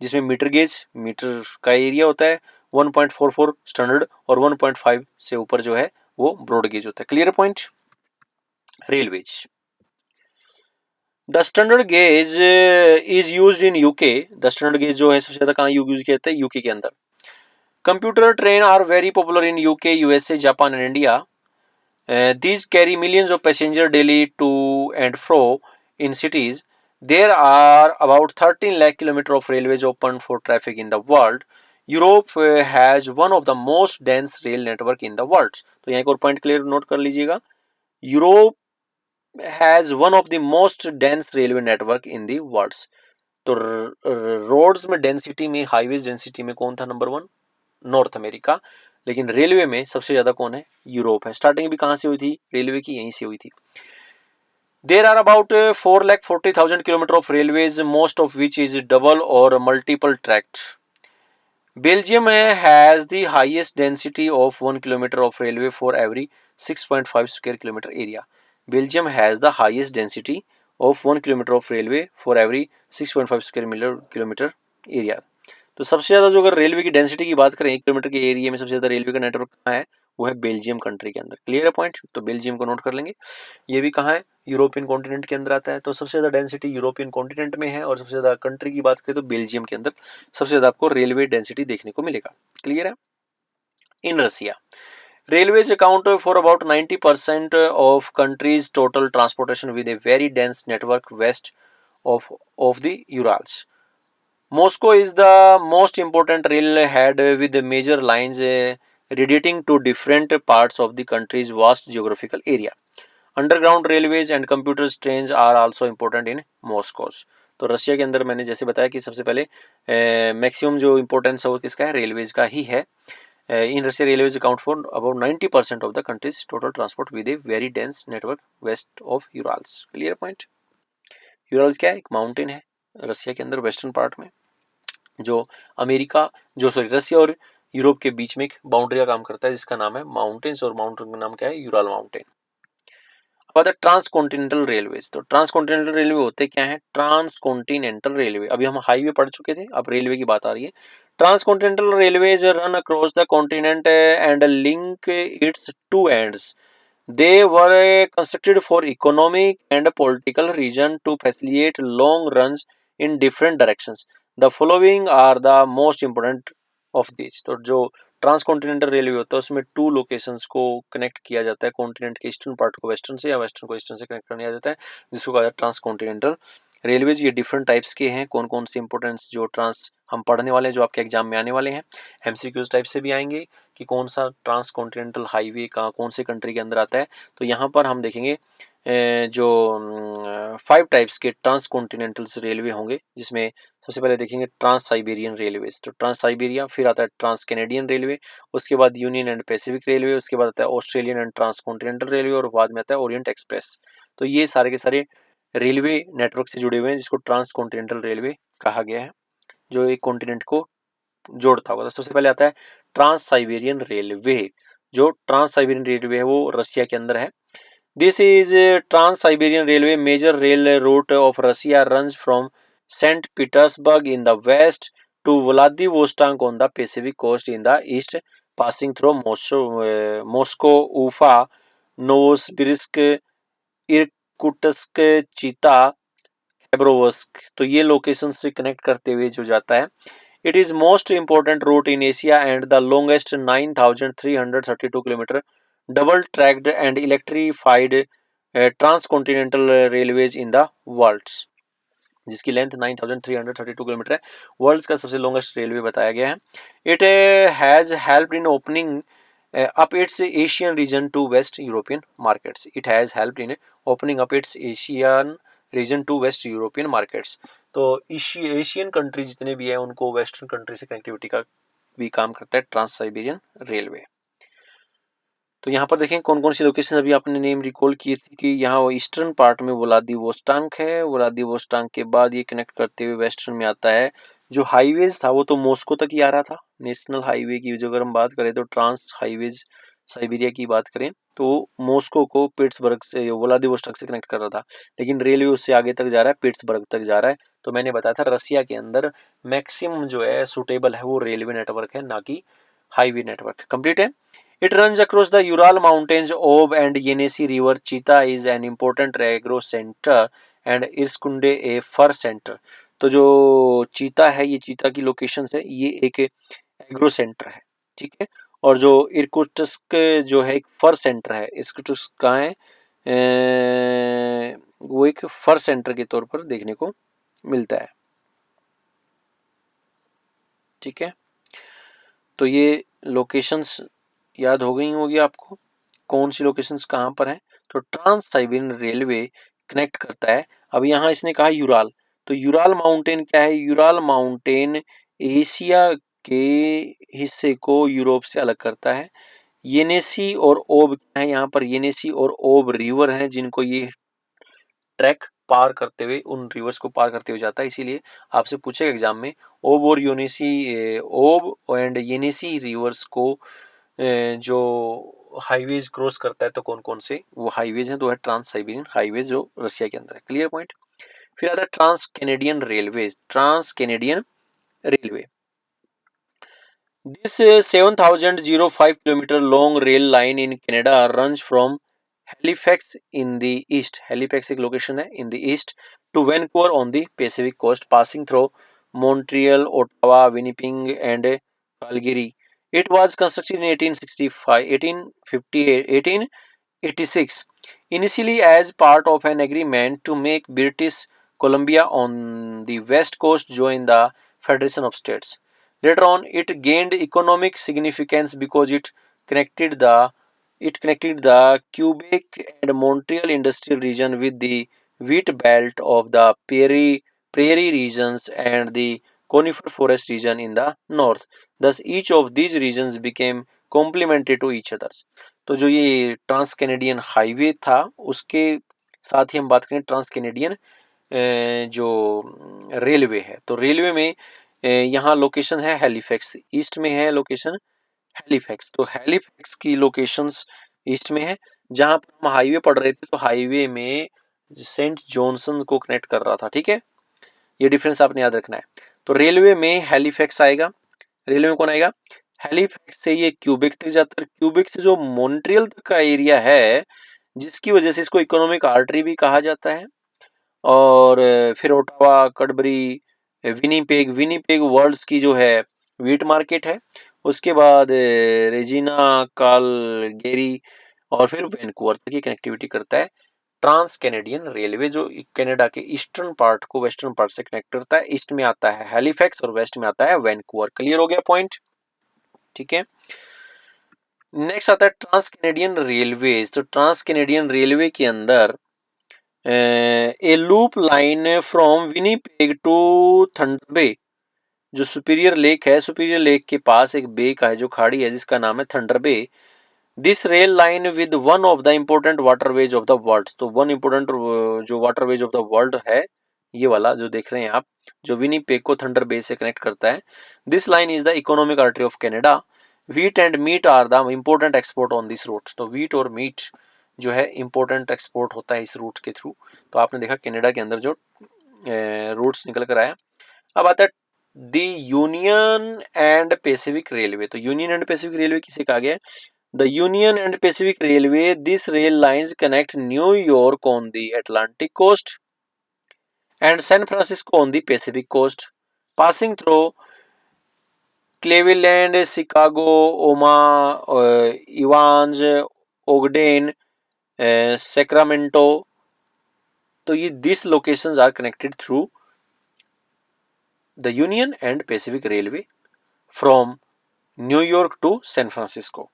जिसमें मीटर गेज, मीटर का एरिया होता है, 1.44 स्टैंडर्ड, और 1.5 से ऊपर जो है वो ब्रॉड गेज होता है। Clear point? Railways. The standard gauge is used in UK. The standard gauge जो है सबसे ज्यादा कहाँ यूज किया जाता है? यूके के अंदर। Commuter train are very popular in UK, USA, Japan and India. These carry millions of passengers daily to and fro in cities. There are about 13 lakh kilometer of railways open for traffic in the world. Europe has one of the most dense rail network in the world. तो यहाँ एक और पॉइंट क्लियर नोट कर लीजिएगा. Europe has one of the most dense railway network in the world. तो रोड्स में डेंसिटी में, हाईवेज डेंसिटी में कौन था नंबर वन? North America. लेकिन रेलवे में सबसे ज्यादा कौन है? यूरोप है. स्टार्टिंग भी कहां से हुई थी रेलवे की? यहीं से हुई थी. There are about 4,40,000 km of railways, most of which is double or multiple tracked. Belgium has the highest density of 1 kilometer of railway for every 6.5 square kilometer area. Belgium has the highest density of 1 kilometer of railway for every 6.5 square kilometer area. तो सबसे ज्यादा जो अगर रेलवे की डेंसिटी की बात करें 1 किलोमीटर के एरिया में, सबसे ज्यादा रेलवे का नेटवर्क कहाँ है? वो है बेल्जियम कंट्री के अंदर. क्लियर है पॉइंट? तो बेल्जियम को नोट कर लेंगे. ये भी कहाँ है? यूरोपियन कॉन्टिनेंट के अंदर आता है. तो सबसे ज्यादा डेंसिटी यूरोपियन कॉन्टिनेंट में है, और सबसे ज्यादा कंट्री की बात करें तो बेल्जियम के अंदर सबसे ज्यादा आपको रेलवे डेंसिटी देखने को मिलेगा. क्लियर है? इन रसिया, railways account for about 90% of country's total transportation with a very dense network west of the Urals. Moscow is the most important railhead with major lines radiating to different parts of the country's vast geographical area. Underground railways and computer trains are also important in Moscow. तो रशिया के अंदर मैंने जैसे बताया कि सबसे पहले मैक्सिमम जो इम्पोर्टेंस है वो किसका है? रेलवेज का ही है. In Russia, railways account for about 90% of the country's total transport with a very dense network west of Urals. Clear point? URLs क्या है? एक माउंटेन है रसिया के अंदर वेस्टर्न पार्ट में, जो अमेरिका जो सॉरी रसिया और यूरोप के बीच में एक बाउंड्री का काम करता है, जिसका नाम है माउंटेन्स, और माउंटेन का नाम क्या है? Ural mountain. अब ट्रांसकॉन्टिनेंटल रेलवेज. तो ट्रांसकॉन्टिनेंटल रेलवे होते क्या है? ट्रांसकॉन्टिनेंटल रेलवे, अभी हम हाईवे पढ़ चुके थे, अब रेलवे की बात आ रही है. Transcontinental railways run across the continent and link its two ends. They were constructed for economic and political reason to facilitate long runs in different directions. The following are the most important of these. तो जो ट्रांसकॉन्टिनेंटल रेलवे होता है उसमें टू लोकेशंस को कनेक्ट किया जाता है. कॉन्टिनेंट के ईस्टर्न पार्ट को वेस्टर्न से, या वेस्टर्न को ईस्टर्न से कनेक्ट करने जाता है, जिसको कहा जाता है ट्रांसकॉन्टिनेंटल रेलवेज. ये डिफरेंट टाइप्स के हैं. कौन कौन से इंपोर्टेंस जो ट्रांस हम पढ़ने वाले हैं, जो आपके एग्जाम में आने वाले हैं, एमसीक्यूज टाइप से भी आएंगे कि कौन सा ट्रांसकॉन्टिनेंटल हाईवे का कौन से कंट्री के अंदर आता है. तो यहाँ पर हम देखेंगे जो 5 टाइप्स के ट्रांसकॉन्टिनेंटल रेलवे होंगे, जिसमें सबसे पहले देखेंगे ट्रांस साइबेरियन रेलवेज. तो ट्रांस साइबेरिया, फिर आता है ट्रांस कैनेडियन रेलवे, उसके बाद यूनियन एंड पैसिफिक रेलवे, उसके बाद आता है ऑस्ट्रेलियन एंड ट्रांसकॉन्टिनेंटल रेलवे, और बाद में आता है ओरिएंट एक्सप्रेस. तो ये सारे के सारे रेलवे नेटवर्क से जुड़े हुए हैं, जिसको ट्रांसकॉन्टिनेंटल रेलवे कहा गया है, जो एक कॉन्टिनेंट को जोड़ता होगा. तो सबसे पहले आता है ट्रांस साइबेरियन रेलवे. जो ट्रांस साइबेरियन रेलवे है वो रसिया के अंदर है. This is trans Siberian railway, major rail route of Russia, runs from Saint Petersburg in the west to Vladivostok on the Pacific coast in the east, passing through Moscow, Ufa, Novosibirsk, Irkutsk, Chita, Khabarovsk. तो ये लोकेशन से कनेक्ट करते हुए जो जाता है. It is most important route in Asia and the longest 9,332 km double tracked and electrified transcontinental railways in the world, जिसकी लेंथ 9,332 किलोमीटर है. वर्ल्ड का सबसे लॉन्गेस्ट रेलवे बताया गया है. It has helped in opening up its Asian region to West European markets. It has helped in opening up its Asian region to West European markets. तो एशियन कंट्री जितने भी हैं उनको वेस्टर्न कंट्री से कनेक्टिविटी का भी काम करता है ट्रांस साइबेरियन रेलवे. तो यहाँ पर देखें कौन कौन सी लोकेशन अभी आपने नेम रिकॉल की थी कि यहाँ ईस्टर्न पार्ट में व्लादिवोस्टॉक है. व्लादिवोस्टॉक के बाद ये कनेक्ट करते हुए वेस्टर्न में आता है. जो हाईवेज था वो तो मॉस्को तक ही आ रहा था. नेशनल हाईवे की जो अगर हम बात करें तो ट्रांस हाईवेज साइबेरिया की बात करें तो मॉस्को को पिट्सबर्ग से, व्लादिवोस्टॉक से कनेक्ट कर रहा था. लेकिन रेलवे उससे आगे तक जा रहा है, पिट्सबर्ग तक जा रहा है. तो मैंने बताया था रसिया के अंदर मैक्सिमम जो है सुटेबल है वो रेलवे नेटवर्क है, ना कि हाईवे नेटवर्क. कंप्लीट है. It runs across the Ural Mountains, Ob and Yenisei River. Chita is an important agro center and Irskund a fur center. तो जो चीता है, ये चीता की लोकेशन है, ये एक एग्रो सेंटर है. ठीक है. और जो इरकुटस्क जो है एक फर सेंटर है. इरकुटस्क कहाँ है? वो एक फर सेंटर के तौर पर देखने को मिलता है। ठीक है, तो ये लोकेशंस याद हो गई होगी आपको, कौन सी लोकेशंस कहाँ पर है। तो ट्रांस साइबेरियन रेलवे कनेक्ट करता है। अब यहाँ इसने कहा यूराल, तो यूराल माउंटेन क्या है? यूराल माउंटेन एशिया के हिस्से को यूरोप से अलग करता है। येनेसी और ओब क्या है? यहाँ पर येनेसी और ओब रिवर हैं जिनको ये ट्रैक पार करते हुए, उन रिवर्स को पार करते हुए जाता है। इसीलिए आपसे पूछेगा एग्जाम में, ओब और यूनेसी, ओब एंड येनेसी रिवर्स को जो हाईवेज क्रॉस करता है, तो कौन कौन से वो हाईवेज हैं? तो है ट्रांस साइबेरियन हाईवेज जो रशिया के अंदर है। Clear point. फिर आता है trans Canadian railways. Trans Canadian railway, this 7,005 kilometer long rail line in Canada runs from Halifax in the east. Halifax एक लोकेशन है in the east to Vancouver on the Pacific coast, passing through Montreal, Ottawa, Winnipeg, and Calgary. It was constructed in 1865, 1858, 1886, initially as part of an agreement to make British Columbia on the west coast join the Federation of States. Later on, it gained economic significance because it connected the Quebec and Montreal industrial region with the wheat belt of the prairie regions and the conifer forest region in the north. Thus, each of these regions became complementary to each other. तो जो ये ट्रांस कैनेडियन हाईवे था, उसके साथ ही हम बात करें ट्रांस कैनेडियन जो रेलवे है, तो रेलवे में यहाँ लोकेशन है हैलिफैक्स, ईस्ट में है लोकेशन हैलिफैक्स। तो हैलिफैक्स की लोकेशंस ईस्ट में है। जहां पर हम हाईवे पढ़ रहे थे, तो हाईवे में सेंट जॉनसन को कनेक्ट कर रहा था। ठीक है, ये डिफरेंस आपने याद रखना है। तो रेलवे में हैलिफैक्स आएगा। रेलवे में कौन आएगा? हैलिफैक्स से ये क्यूबिक तक जाता है। क्यूबिक से जो मॉन्ट्रियल तक का एरिया है, जिसकी वजह से इसको इकोनॉमिक आर्टरी भी कहा जाता है। और फिर ओटावा, कडबरी, विनीपेग, विनीपेग वर्ल्ड्स की जो है वीट मार्केट है। उसके बाद रेजिना, कालगेरी और फिर वैंकूवर तक की कनेक्टिविटी करता है ट्रांस कैनेडियन रेलवे, जो कनाडा के ईस्टर्न पार्ट को वेस्टर्न पार्ट से कनेक्ट करता है। ईस्ट में आता है हैलिफैक्स और वेस्ट में आता है वैंकूवर। क्लियर हो गया पॉइंट? ठीक है, नेक्स्ट आता है ट्रांस कैनेडियन रेलवेज। तो ट्रांस कैनेडियन रेलवे के अंदर a loop line from Winnipeg to Thunder Bay, जो सुपीरियर लेक है, सुपीरियर लेक के पास एक बे का है, जो खाड़ी है, जिसका नाम है Thunder Bay. This rail line with one of the important waterways of the world, तो वन इम्पोर्टेंट जो वाटरवेज ऑफ द वर्ल्ड है, ये वाला जो देख रहे हैं आप, जो विनीपेग को थंडर बे से कनेक्ट करता है। This line is the economic artery of Canada. Wheat and meat are the important export on this route, तो व्हीट और मीट जो है इम्पोर्टेंट एक्सपोर्ट होता है इस रूट के थ्रू। तो आपने देखा कनाडा के अंदर जो रूट्स निकल कर आया। अब आता है the union and Pacific railway. तो यूनियन एंड पैसिफिक रेलवे किसे कहा गया है? The Union and Pacific Railway, these rail lines connect New York on the Atlantic coast and San Francisco on the Pacific coast, passing through Cleveland, Chicago, Omaha, Evans, Ogden, Sacramento. तो ये these locations are connected through the Union and Pacific Railway from New York to San Francisco.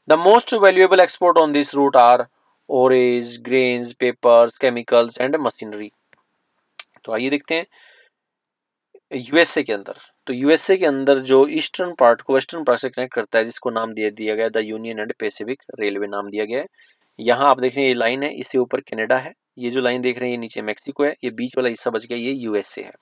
The most valuable export on this route are orange, grains, papers, chemicals and machinery. तो आइए देखते हैं यूएसए के अंदर। तो यूएसए के अंदर जो ईस्टर्न पार्ट को वेस्टर्न पार्ट से कनेक्ट करता है, जिसको नाम दिया गया the union and Pacific railway नाम दिया गया है। यहाँ आप देख रहे हैं ये लाइन है, इससे ऊपर कनाडा है, ये जो लाइन देख रहे हैं ये नीचे मैक्सिको है, ये बीच वाला हिस्सा बच गया, ये यूएसए है।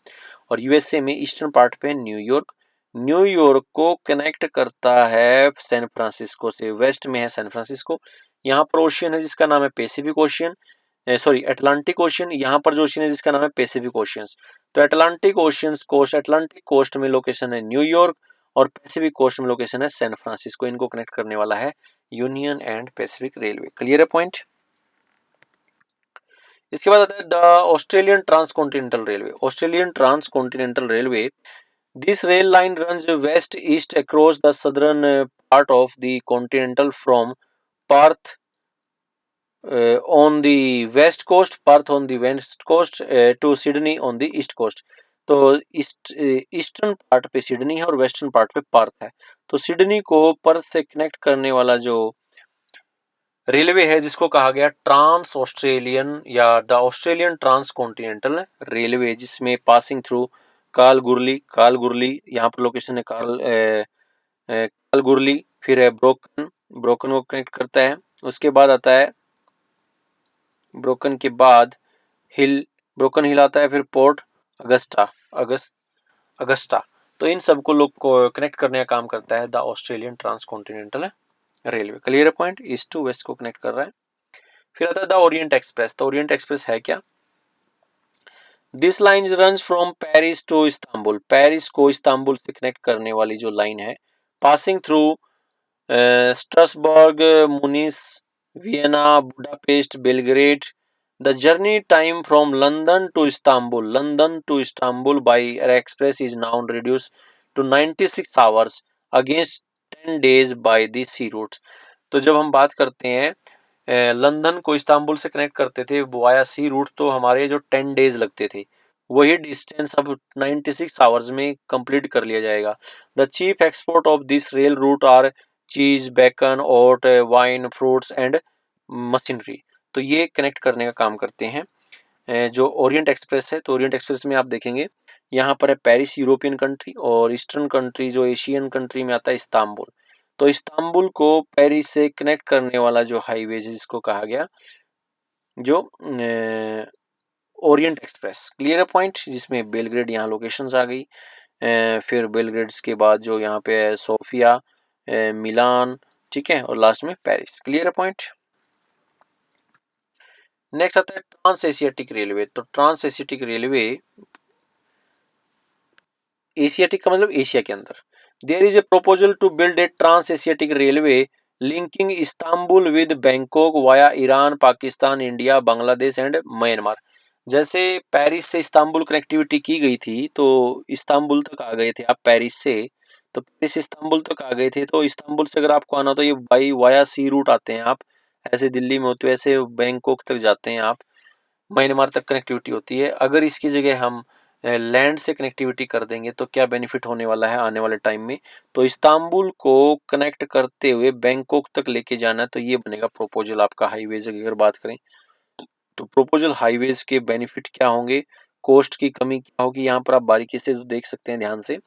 और यूएसए में ईस्टर्न पार्ट पे न्यूयॉर्क, न्यूयॉर्क को कनेक्ट करता है सैन फ्रांसिस्को से, वेस्ट में है सैन फ्रांसिस्को। यहाँ पर ओशियन है जिसका नाम है Pacific ocean, sorry Atlantic ocean. यहाँ पर जो ओशियन है जिसका नाम है पैसिफिक ओशियन। तो Atlantic ocean coast, Atlantic coast में लोकेशन है न्यूयॉर्क और पैसिफिक कोस्ट में लोकेशन है सैन फ्रांसिस्को। इनको कनेक्ट करने वाला है Union and Pacific railway. Clear है पॉइंट? इसके बाद आता है the Australian transcontinental railway. Australian transcontinental railway, this rail line runs west-east across the southern part of the continental from Perth on the west coast, Perth on the west coast, to Sydney on the east coast. तो ईस्टर्न पार्ट पे सिडनी है और वेस्टर्न पार्ट पे पर्थ है। तो सिडनी को पर्थ से कनेक्ट करने वाला जो रेलवे है जिसको कहा गया ट्रांस ऑस्ट्रेलियन या the Australian trans continental railway, जिसमें पासिंग थ्रू कालगुरली यहाँ पर लोकेशन है कालगुरली, फिर है ब्रोकन को कनेक्ट करता है। उसके बाद आता है ब्रोकन के बाद ब्रोकन हिल आता है, फिर पोर्ट अगस्टा। तो इन सबको लोग को कनेक्ट करने का काम करता है the Australian trans continental railway. Clear point, east to west को कनेक्ट कर रहा है। फिर आता है द ओरिएंट एक्सप्रेस। तो ओरिएंट एक्सप्रेस है क्या? This line run from Paris to Istanbul. Paris को इस्तांबुल से कनेक्ट करने वाली जो लाइन है, passing through Strasbourg, Munich, Vienna, Budapest, Belgrade. The journey time from London to Istanbul by air express is now reduced to 96 hours against 10 days by the sea routes। तो जब हम बात करते हैं लंदन को इस्तांबुल से कनेक्ट करते थे वाया सी रूट, तो हमारे जो 10 डेज लगते थे वही डिस्टेंस अब 96 आवर्स में कंप्लीट कर लिया जाएगा। The chief export of this rail route are cheese, bacon, oat, wine, fruits and machinery. तो ये कनेक्ट करने का काम करते हैं जो ओरिएंट एक्सप्रेस है। तो ओरिएंट एक्सप्रेस में आप देखेंगे यहाँ पर है पेरिस यूरोपियन कंट्री, और ईस्टर्न कंट्री जो एशियन कंट्री में आता है इस्तांबुल। तो इस्तांबुल को पेरिस से कनेक्ट करने वाला जो हाईवे जिसको कहा गया जो ओरिएंट एक्सप्रेस। क्लियर है पॉइंट, जिसमें बेलग्रेड यहाँ लोकेशंस आ गई, फिर बेलग्रेड्स के बाद जो यहाँ पे है सोफिया, मिलान, ठीक है, और लास्ट में पेरिस। क्लियर है पॉइंट। नेक्स्ट आता है ट्रांस एशियाटिक रेलवे। तो ट्रांस एशियाटिक रेलवे, एशियाटिक का मतलब एशिया के अंदर। There is a proposal to build a trans Asiatic railway linking Istanbul with Bangkok via Iran, Pakistan, India, Bangladesh and Myanmar. जैसे पेरिस से इस्तांबुल कनेक्टिविटी की गई थी, तो इस्तांबुल तक आ गए थे आप पेरिस से, तो पेरिस इस्तांबुल तक आ गए थे, तो इस्तांबुल से अगर आपको आना तो ये बाई वाया सी रूट आते हैं आप, ऐसे दिल्ली में होते हुए ऐसे बैंकॉक तक जाते हैं आप, म्यांमार तक कनेक्टिविटी होती है। अगर इसकी जगह हम लैंड से कनेक्टिविटी कर देंगे तो क्या बेनिफिट होने वाला है आने वाले टाइम में, तो इस्तांबुल को कनेक्ट करते हुए बैंकॉक तक लेके जाना, तो ये बनेगा प्रोपोजल आपका हाईवेज की अगर बात करें तो प्रोपोजल हाईवेज के बेनिफिट क्या होंगे, कोस्ट की कमी क्या होगी, यहाँ पर आप बारीकी से देख सकते हैं ध्यान से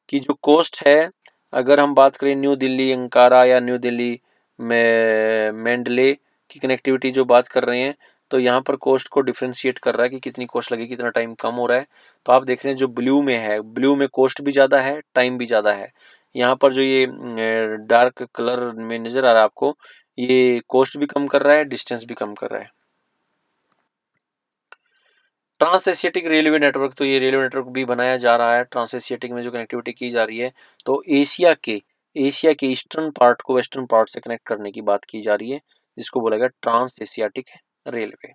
कि जो कोस्ट है, अगर हम बात करें न्यू दिल्ली अंकारा या न्यू दिल्ली में मैंडले की कनेक्टिविटी जो बात कर रहे हैं, तो यहाँ पर कोस्ट को डिफ्रेंशिएट कर रहा है कि कितनी कोस्ट लगेगी, कितना टाइम कम हो रहा है। तो आप देख रहे हैं जो ब्लू में है, ब्लू में कोस्ट भी ज़्यादा है, टाइम भी ज़्यादा है। यहाँ पर जो ये डार्क कलर में नज़र आ रहा है आपको, ये कोस्ट भी कम कर रहा है, डिस्टेंस भी कम कर रहा है। ट्रांस एशियाटिक रेलवे नेटवर्क, तो ये रेलवे नेटवर्क भी बनाया जा रहा है। ट्रांस एशियाटिक में जो कनेक्टिविटी की जा रही है, तो एशिया के ईस्टर्न पार्ट को वेस्टर्न पार्ट से कनेक्ट करने की बात की जा रही है, जिसको बोला गया ट्रांस एशियाटिक रेलवे।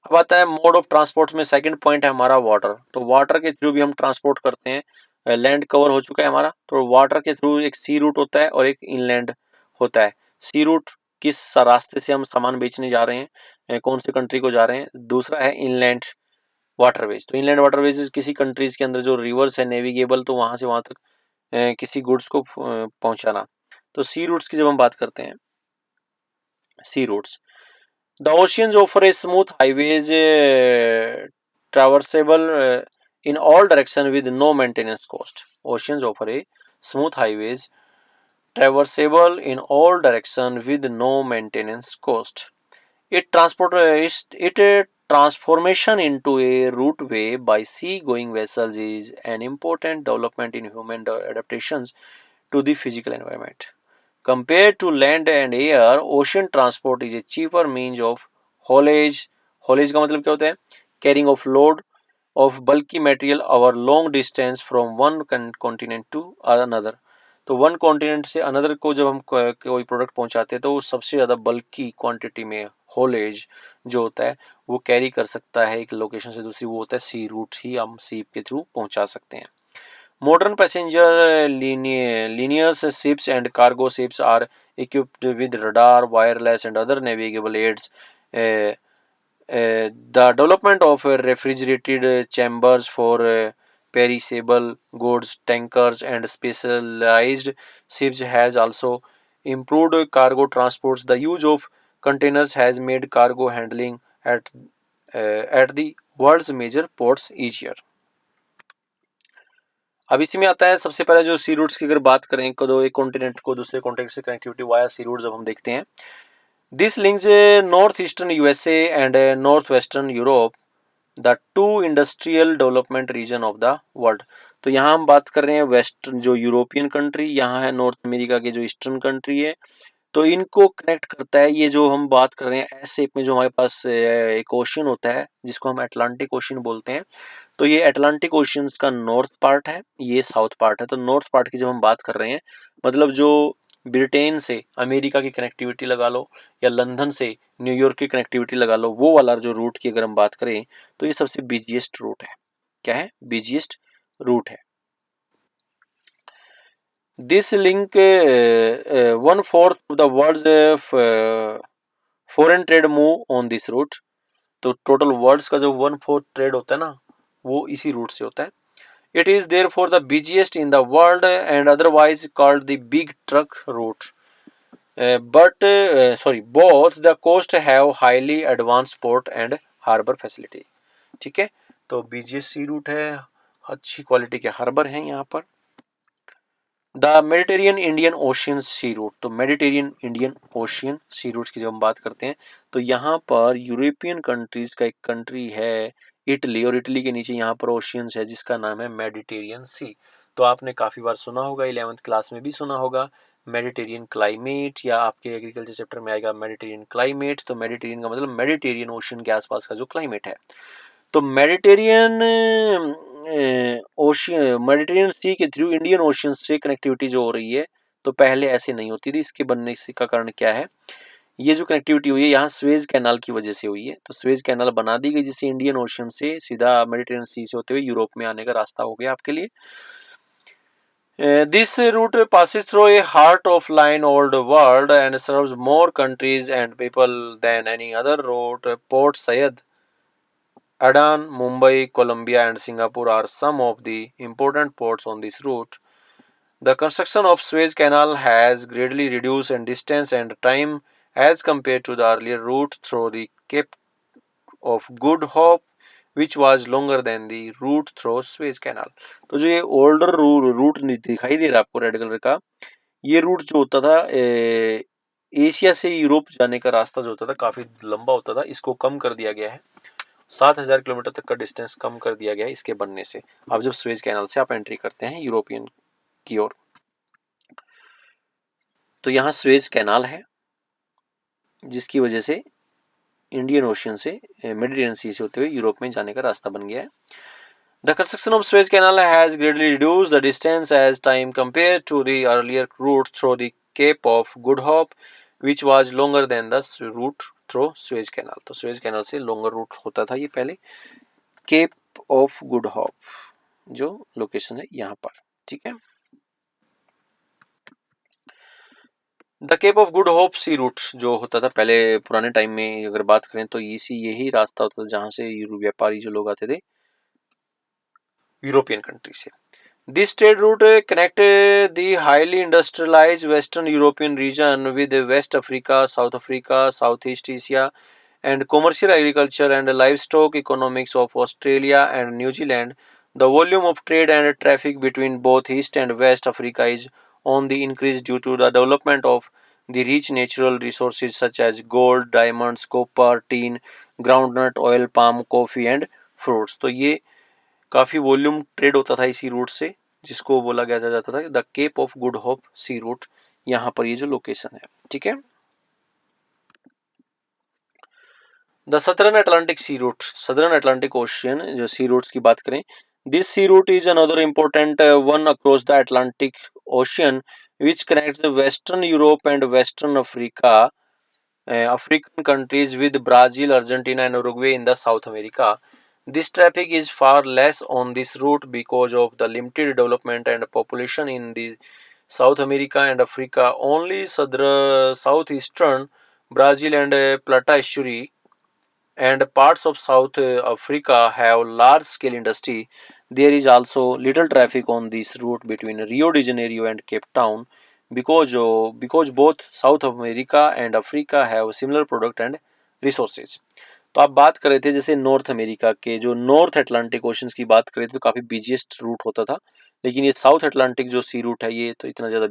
अब आता है मोड ऑफ ट्रांसपोर्ट में सेकंड पॉइंट है हमारा वाटर। तो वाटर के थ्रू भी हम ट्रांसपोर्ट करते हैं। लैंड कवर हो चुका है हमारा, तो वाटर के थ्रू एक सी रूट होता है और एक इनलैंड होता है। सी रूट किस रास्ते से हम सामान बेचने जा रहे हैं, कौन से कंट्री को जा रहे हैं। दूसरा है इनलैंड वाटरवेज। तो इनलैंड वाटरवेज किसी कंट्रीज के अंदर जो रिवर्स है नेविगेबल, तो वहां से वहां तक किसी गुड्स को पहुंचाना। तो सी रूट्स की जब हम बात करते हैं, sea routes, the oceans offer a smooth highways traversable in all directions with no maintenance cost. Oceans offer a smooth highways traversable in all directions with no maintenance cost. It transformation into a routeway by sea-going vessels is an important development in human adaptations to the physical environment. Compared to land and air, ocean transport is a cheaper means of haulage. Haulage का मतलब क्या होता है? Carrying of load of bulky material over long distance from one continent to another. तो वन कॉन्टिनेंट से अनदर को जब हम कोई प्रोडक्ट पहुंचाते हैं, तो वो सबसे ज़्यादा बल्की क्वांटिटी में होलेज जो होता है वो कैरी कर सकता है एक लोकेशन से दूसरी, वो होता है सी रूट ही हम सी के थ्रू पहुंचा सकते हैं। Modern passenger linear ships and cargo ships are equipped with radar, wireless, and other navigable aids. Uh, the development of refrigerated chambers for perishable goods, tankers, and specialized ships has also improved cargo transports. The use of containers has made cargo handling at the world's major ports easier. अब इसी में आता है सबसे पहले जो सी रूट्स की अगर बात करें तो एक कॉन्टिनेंट को दूसरे कॉन्टिनेंट से कनेक्टिविटी वाया सी रूट जब हम देखते हैं, this links north eastern USA and north western Europe, the two industrial development region of the world. तो यहाँ हम बात कर रहे हैं वेस्ट जो यूरोपियन कंट्री, यहाँ है नॉर्थ अमेरिका के जो ईस्टर्न कंट्री है, तो इनको कनेक्ट करता है। ये जो हम बात कर रहे हैं एस शेप में जो हमारे पास एक ओशन होता है जिसको हम अटलांटिक ओशन बोलते हैं, तो ये अटलांटिक ओशन का नॉर्थ पार्ट है, ये साउथ पार्ट है। तो नॉर्थ पार्ट की जब हम बात कर रहे हैं, मतलब जो ब्रिटेन से अमेरिका की कनेक्टिविटी लगा लो या लंदन से न्यूयॉर्क की कनेक्टिविटी लगा लो, वो वाला जो रूट की अगर हम बात करें तो ये सबसे बिजिएस्ट रूट है। क्या है? बिजिएस्ट रूट है। This link 1/4 of the world's foreign trade move on this route। तो टोटल वर्ल्ड्स का जो 1/4 ट्रेड होता है ना, वो इसी रूट से होता है। It is therefore the busiest in the world and otherwise called the big truck route. Both the coast have highly advanced port and harbor facility। ठीक है, तो busiest sea route है, अच्छी क्वालिटी के हार्बर हैं यहाँ पर। The Mediterranean Indian ocean sea route, तो Mediterranean Indian ocean sea routes की जब हम बात करते हैं तो यहाँ पर यूरोपियन कंट्रीज का एक कंट्री है इटली, और इटली के नीचे यहाँ पर ओशियंस है जिसका नाम है मेडिटेरियन सी। तो आपने काफ़ी बार सुना होगा, 11th क्लास में भी सुना होगा मेडिटेरियन क्लाइमेट, या आपके एग्रीकल्चर चैप्टर में आएगा मेडिटेरियन क्लाइमेट। तो मेडिटेरियन का मतलब मेडिटेरियन ओशन के आसपास का जो क्लाइमेट है। तो मेडिटेरियन ओशियन, मेडिटेरियन सी के थ्रू इंडियन ओशियन से कनेक्टिविटी जो हो रही है, तो पहले ऐसे नहीं होती थी। इसके बनने का कारण क्या है? ये जो कनेक्टिविटी हुई है यहाँ स्वेज कैनाल की वजह से हुई है। तो स्वेज कैनाल बना दी गई जिससे इंडियन ओशियन से सीधा मेडिटेरियन सी से होते हुए यूरोप में आने का रास्ता हो गया आपके लिए। This route passes through a heart of line old world and serves more countries and people than any other route. Port Said, Adan, Mumbai, Colombia, and Singapore are some of the important ports on this route. The construction of Suez Canal has greatly reduced in distance and time as compared to the earlier route through the Cape of Good Hope, which was longer than the route through Suez Canal। तो जो ये ओल्डर रूट दिखाई दे रहा है आपको रेड कलर का, ये रूट जो होता था एशिया से यूरोप जाने का रास्ता जो होता था काफी लंबा होता था, इसको कम कर दिया गया है। 7,000 किलोमीटर तक का डिस्टेंस कम कर दिया गया है इसके बनने से। अब जब स्वेज कैनाल से आप एंट्री करते हैं यूरोपियन की ओर, तो यहाँ स्वेज कैनाल है जिसकी वजह से इंडियन ओशियन से मेडिटेरियन सी से होते हुए यूरोप में जाने का रास्ता बन गया है। The construction of Suez Canal has greatly reduced the distance as time compared to the earlier route through the Cape of Good Hope, which was longer than the route through Suez Canal। तो Suez Canal से longer route होता था ये पहले, केप ऑफ गुड होप जो लोकेशन है यहाँ पर। ठीक है, the Cape of Good Hope sea route जो होता था पहले पुराने टाइम में अगर बात करें तो यही रास्ता होता था जहां से व्यापारी जो लोग आते थे यूरोपियन कंट्री से। This trade route connect the highly industrialised western European region with west Africa, south east Asia and commercial agriculture and livestock economics of Australia and New Zealand. The volume of trade and traffic between both East and West Africa is on the increase due to the development of the rich natural resources such as gold, diamonds, copper, tin, groundnut oil, palm, coffee and fruits। तो ये काफ़ी वॉल्यूम ट्रेड होता था इसी रूट से, जिसको बोला गया जाता था the Cape of Good Hope sea route. यहाँ पर ये जो लोकेशन है, ठीक है। The southern Atlantic sea route, southern Atlantic ocean जो सी रूट्स की बात करें, this sea route is another important one across the Atlantic ocean which connects western Europe and western Africa, African countries with Brazil, Argentina, and Uruguay in the South America. This traffic is far less on this route because of the limited development and population in the South America and Africa. Only southeastern Brazil and Plata estuary and parts of South Africa have large-scale industry. There is also little traffic on this route between Rio de Janeiro and Cape Town because both South America and Africa have similar product and resources. तो आप बात कर रहे थे जैसे नॉर्थ अमेरिका के जो नॉर्थ अटलांटिक ओशंस की बात करें तो काफ़ी बिजिएस्ट रूट होता था, लेकिन ये साउथ अटलांटिक जो सी रूट है ये तो इतना ज़्यादा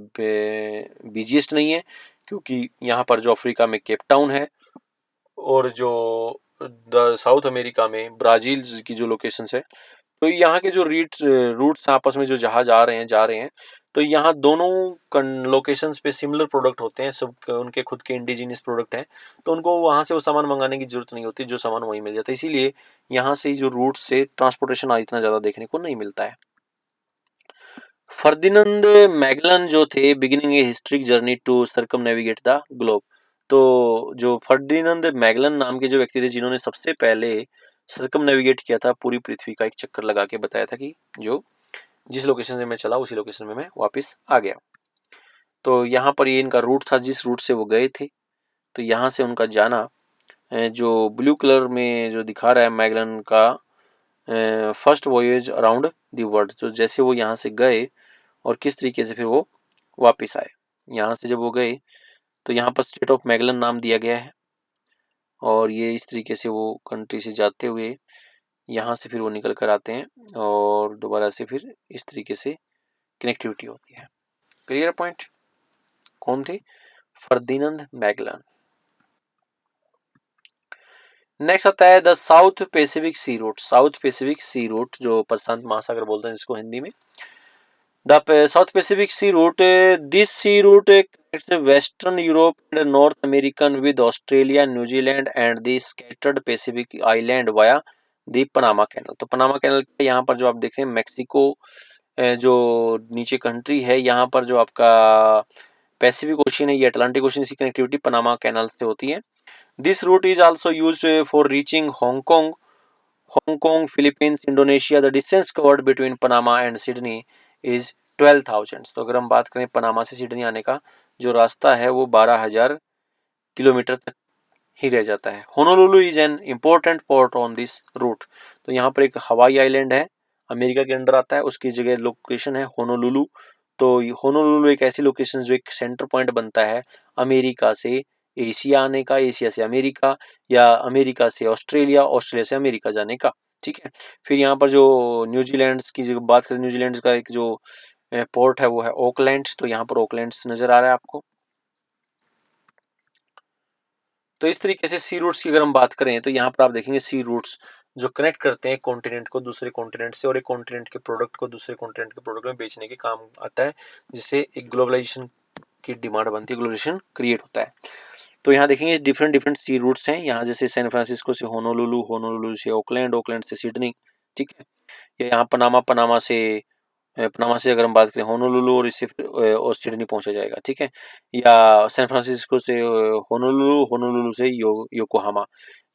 बिजिएस्ट नहीं है, क्योंकि यहाँ पर जो अफ्रीका में केप टाउन है और जो साउथ अमेरिका में ब्राज़ील की जो लोकेशंस है, तो यहाँ के जो रूट्स आपस में जो जहाज आ रहे हैं जा रहे हैं, तो यहाँ दोनों लोकेशंस पे सिमिलर प्रोडक्ट होते हैं, सब उनके खुद के इंडिजिनियस प्रोडक्ट हैं, तो उनको वहाँ से वो सामान मंगाने की जरूरत नहीं होती, जो सामान वहीं मिल जाता है। इसीलिए यहाँ से जो रूट से ट्रांसपोर्टेशन इतना ज़्यादा देखने को नहीं मिलता है। फर्दिनंद मैगलन जो थे beginning a historic journey to circumnavigate the globe. तो जो फर्दिनंद मैगलन नाम के जो व्यक्ति थे जिन्होंने सबसे पहले सर्कमनेविगेट किया था, पूरी पृथ्वी का एक चक्कर लगा के बताया था कि जो जिस लोकेशन से मैं चला उसी लोकेशन में मैं वापस आ गया। तो यहाँ पर ये इनका रूट था जिस रूट से वो गए थे। तो यहाँ से उनका जाना जो ब्लू कलर में जो दिखा रहा है मैगलन का फर्स्ट वॉयेज अराउंड द वर्ल्ड, तो जैसे वो यहाँ से गए और किस तरीके से फिर वो वापस आए। यहाँ से जब वो गए तो यहाँ पर स्टेट ऑफ मैगलन नाम दिया गया है, और ये इस तरीके से वो कंट्री से जाते हुए यहाँ से फिर वो निकल कर आते हैं और दोबारा से फिर इस तरीके से कनेक्टिविटी होती है। Clear point? कौन थे? Ferdinand Magellan. नेक्स्ट आता है the South Pacific sea route. South Pacific sea route जो प्रशांत महासागर बोलते हैं जिसको हिंदी में, the South Pacific Sea Route. This sea route connects Western Europe and North American with Australia, New Zealand and the scattered Pacific island via the Panama Canal. तो पनामा कैनल यहाँ पर जो आप देख रहे हैं मैक्सिको जो नीचे कंट्री है, यहाँ पर जो आपका पैसिफिक ओशन है, ये अटलांटिक ओशन की कनेक्टिविटी पनामा कैनल से होती है। This route is also used for reaching Hong Kong, Philippines, Indonesia. The distance covered between Panama and Sydney is 12,000। तो अगर हम बात करें पनामा से सिडनी आने का जो रास्ता है वो 12,000 किलोमीटर तक ही रह जाता है। Honolulu is an important port on this route. तो यहाँ पर एक हवाई आइलैंड है, अमेरिका के अंडर आता है, उसकी जगह लोकेशन है होनोलुलु। तो होनोलुलु एक ऐसी लोकेशन जो एक सेंटर पॉइंट बनता है अमेरिका से एशिया आने का, एशिया से अमेरिका, या अमेरिका से ऑस्ट्रेलिया, ऑस्ट्रेलिया से अमेरिका जाने का। ठीक है। फिर यहाँ पर जो न्यूजीलैंड की जो बात करें, न्यूजीलैंड का एक जो पोर्ट है वो है ओकलैंड्स। तो यहाँ पर ओकलैंड्स नजर आ रहा है आपको। तो इस तरीके से सी रूट्स की अगर हम बात करें तो यहाँ पर आप देखेंगे सी रूट्स जो कनेक्ट करते हैं कॉन्टिनेंट को दूसरे कॉन्टिनेंट से, और एक कॉन्टिनेंट के प्रोडक्ट को दूसरे कॉन्टिनेंट के प्रोडक्ट में बेचने के काम आता है, जिससे एक ग्लोबलाइजेशन की डिमांड बनती है, ग्लोबलाइजेशन क्रिएट होता है। तो यहाँ देखेंगे डिफरेंट डिफरेंट सी रूट्स हैं यहाँ, जैसे सैन फ्रांसिस्को से होनोलुलु, होनोलुलु से ओकलैंड, ओकलैंड से सिडनी। ठीक है। या यहाँ पनामा, पनामा से अगर हम बात करें होनोलुलु और इससे फिर और सिडनी पहुंचा जाएगा। ठीक है। या सैन फ्रांसिस्को से होनोलुलु, होनोलुलु से योकोहामा,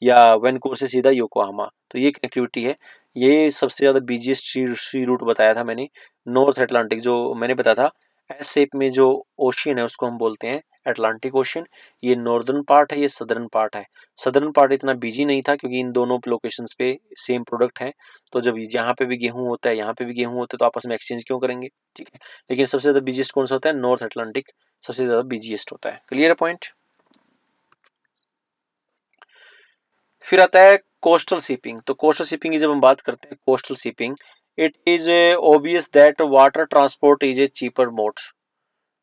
या वैनकूवर से सीधा योकोहामा। तो ये कनेक्टिविटी है। ये सबसे ज़्यादा बिजिएस्ट सी रूट बताया था मैंने, नॉर्थ अटलांटिक जो मैंने बताया था एस शेप में जो ओशियन है उसको हम बोलते हैं अटलांटिक ओशियन। ये नॉर्दर्न पार्ट है, ये सदर्न पार्ट है। सदर्न पार्ट इतना बिजी नहीं था क्योंकि इन दोनों लोकेशंस पे सेम प्रोडक्ट है, तो जब यहाँ पे भी गेहूं होता है, यहाँ पे भी गेहूं होता है, तो आपस में एक्सचेंज क्यों करेंगे। ठीक है। लेकिन सबसे ज्यादा बिजिएस्ट कौन सा होता है? नॉर्थ अटलांटिक सबसे ज्यादा बिजिएस्ट होता है। Clear point? फिर आता है कोस्टल शिपिंग। तो कोस्टल शिपिंग की जब हम बात करते हैं coastal shipping, it is obvious that water transport is a cheaper mode.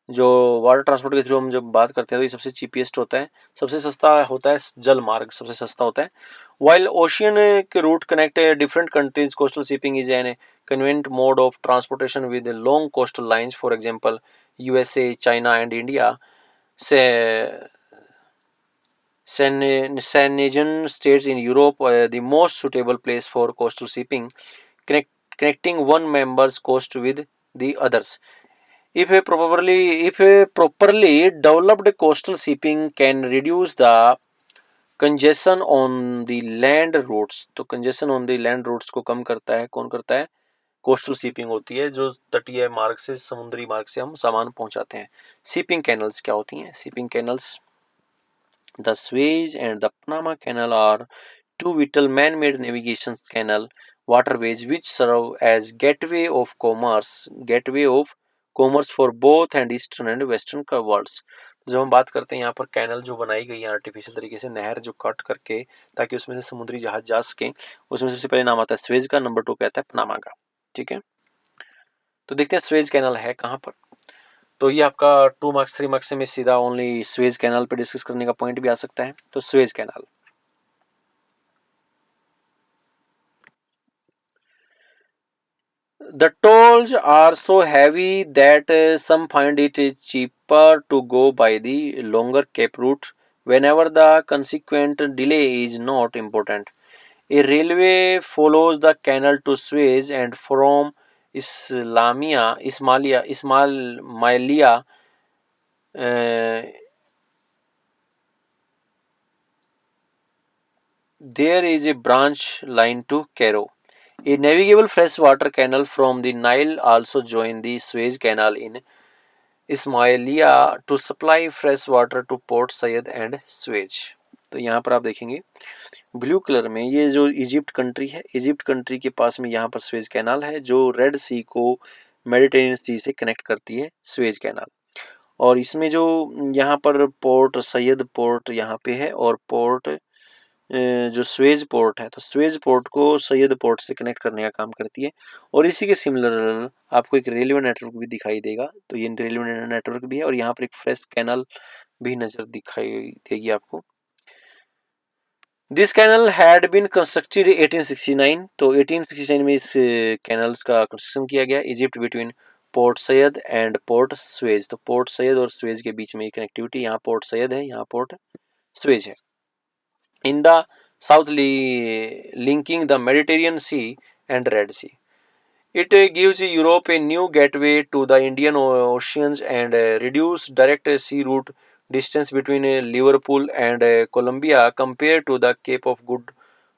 जो वाटर ट्रांसपोर्ट के थ्रू हम जब बात करते हैं तो ये सबसे चीपेस्ट होता है, सबसे सस्ता होता है, जल मार्ग सबसे सस्ता होता है। वाइल ओशियन के route connect different countries, coastal shipping is an convenient mode of transportation with long coastal lines, for example USA, China and India से Scandinavian states in Europe are the most suitable place for coastal shipping, connecting one member's coast with the others. If a properly developed coastal shipping can reduce the congestion on the land routes, तो congestion on the land routes को कम करता है, कौन करता है? कोस्टल शिपिंग होती है, जो तटीय मार्ग से, समुद्री मार्ग से हम सामान पहुंचाते हैं। शिपिंग कैनल्स क्या होती हैं? Shipping canals, the Suez and the Panama canal are two vital man-made navigation canal waterways which serve as gateway of commerce for both and eastern and western worlds। तो जब हम बात करते हैं यहाँ पर कैनल जो बनाई गई है आर्टिफिशियल तरीके से, नहर जो कट करके ताकि उसमें से समुद्री जहाज जा सके, उसमें सबसे पहले नाम आता है स्वेज का, नंबर 2 कहता है पनामा का। ठीक है, तो देखते हैं स्वेज कैनल है कहाँ पर। तो ये आपका 2 मार्क्स 3 मार्क्स में सीधा ओनली स्वेज कैनल पे डिस्कस करने का पॉइंट भी आ सकता है। तो Suez canal, the tolls are so heavy that some find it cheaper to go by the longer Cape route whenever the consequent delay is not important. A railway follows the canal to Suez and from Ismailia, uh, there is a branch line to Cairo. A navigable freshwater canal from the Nile also joins the Suez Canal in Ismailia to supply fresh water to port Said and Suez. तो यहाँ पर आप देखेंगे ब्लू कलर में ये जो इजिप्ट कंट्री है, इजिप्ट कंट्री के पास में यहाँ पर स्वेज कैनाल है जो रेड सी को मेडिटेरियन सी से कनेक्ट करती है, स्वेज कैनाल। और इसमें जो यहाँ पर पोर्ट सैयद पोर्ट यहाँ पे है और पोर्ट जो स्वेज पोर्ट है, तो स्वेज पोर्ट को सैयद पोर्ट से कनेक्ट करने का काम करती है। और इसी के सिमिलर आपको एक रेलवे नेटवर्क भी दिखाई देगा, तो ये रेलवे नेटवर्क भी है और यहाँ पर एक फ्रेश कैनल भी नजर दिखाई देगी आपको। This canal had been constructed 1869, तो 1869 में इस कैनल्स का कंस्ट्रक्शन किया गया Egypt between port Said and port Suez. तो पोर्ट सैयद और स्वेज के बीच में कनेक्टिविटी, यहाँ पोर्ट सैयद है, यहाँ पोर्ट स्वेज है। In the south linking the Mediterranean Sea and Red Sea. It gives Europe a new gateway to the Indian Oceans and reduce direct sea route distance between Liverpool and Colombia compared to the Cape of Good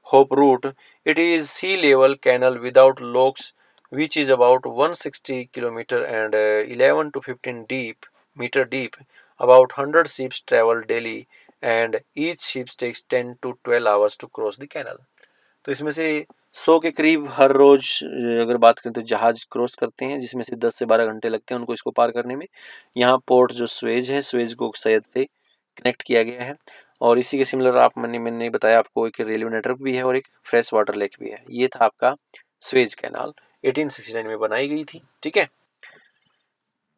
Hope route. It is sea level canal without locks, which is about 160 km and 11 to 15 meter deep. About 100 ships travel daily and each ship takes 10 to 12 hours to cross the canal. तो इसमें से 100 के करीब हर रोज अगर बात करें तो जहाज क्रॉस करते हैं, जिसमें से 10 से 12 घंटे लगते हैं उनको इसको पार करने में। यहाँ पोर्ट जो स्वेज है, स्वेज को सैयद से कनेक्ट किया गया है। और इसी के सिमिलर मैंने बताया आपको एक रेलवे नेटवर्क भी है और एक फ्रेश वाटर लेक भी है। ये था आपका स्वेज कैनाल, 1869 में बनाई गई थी। ठीक है,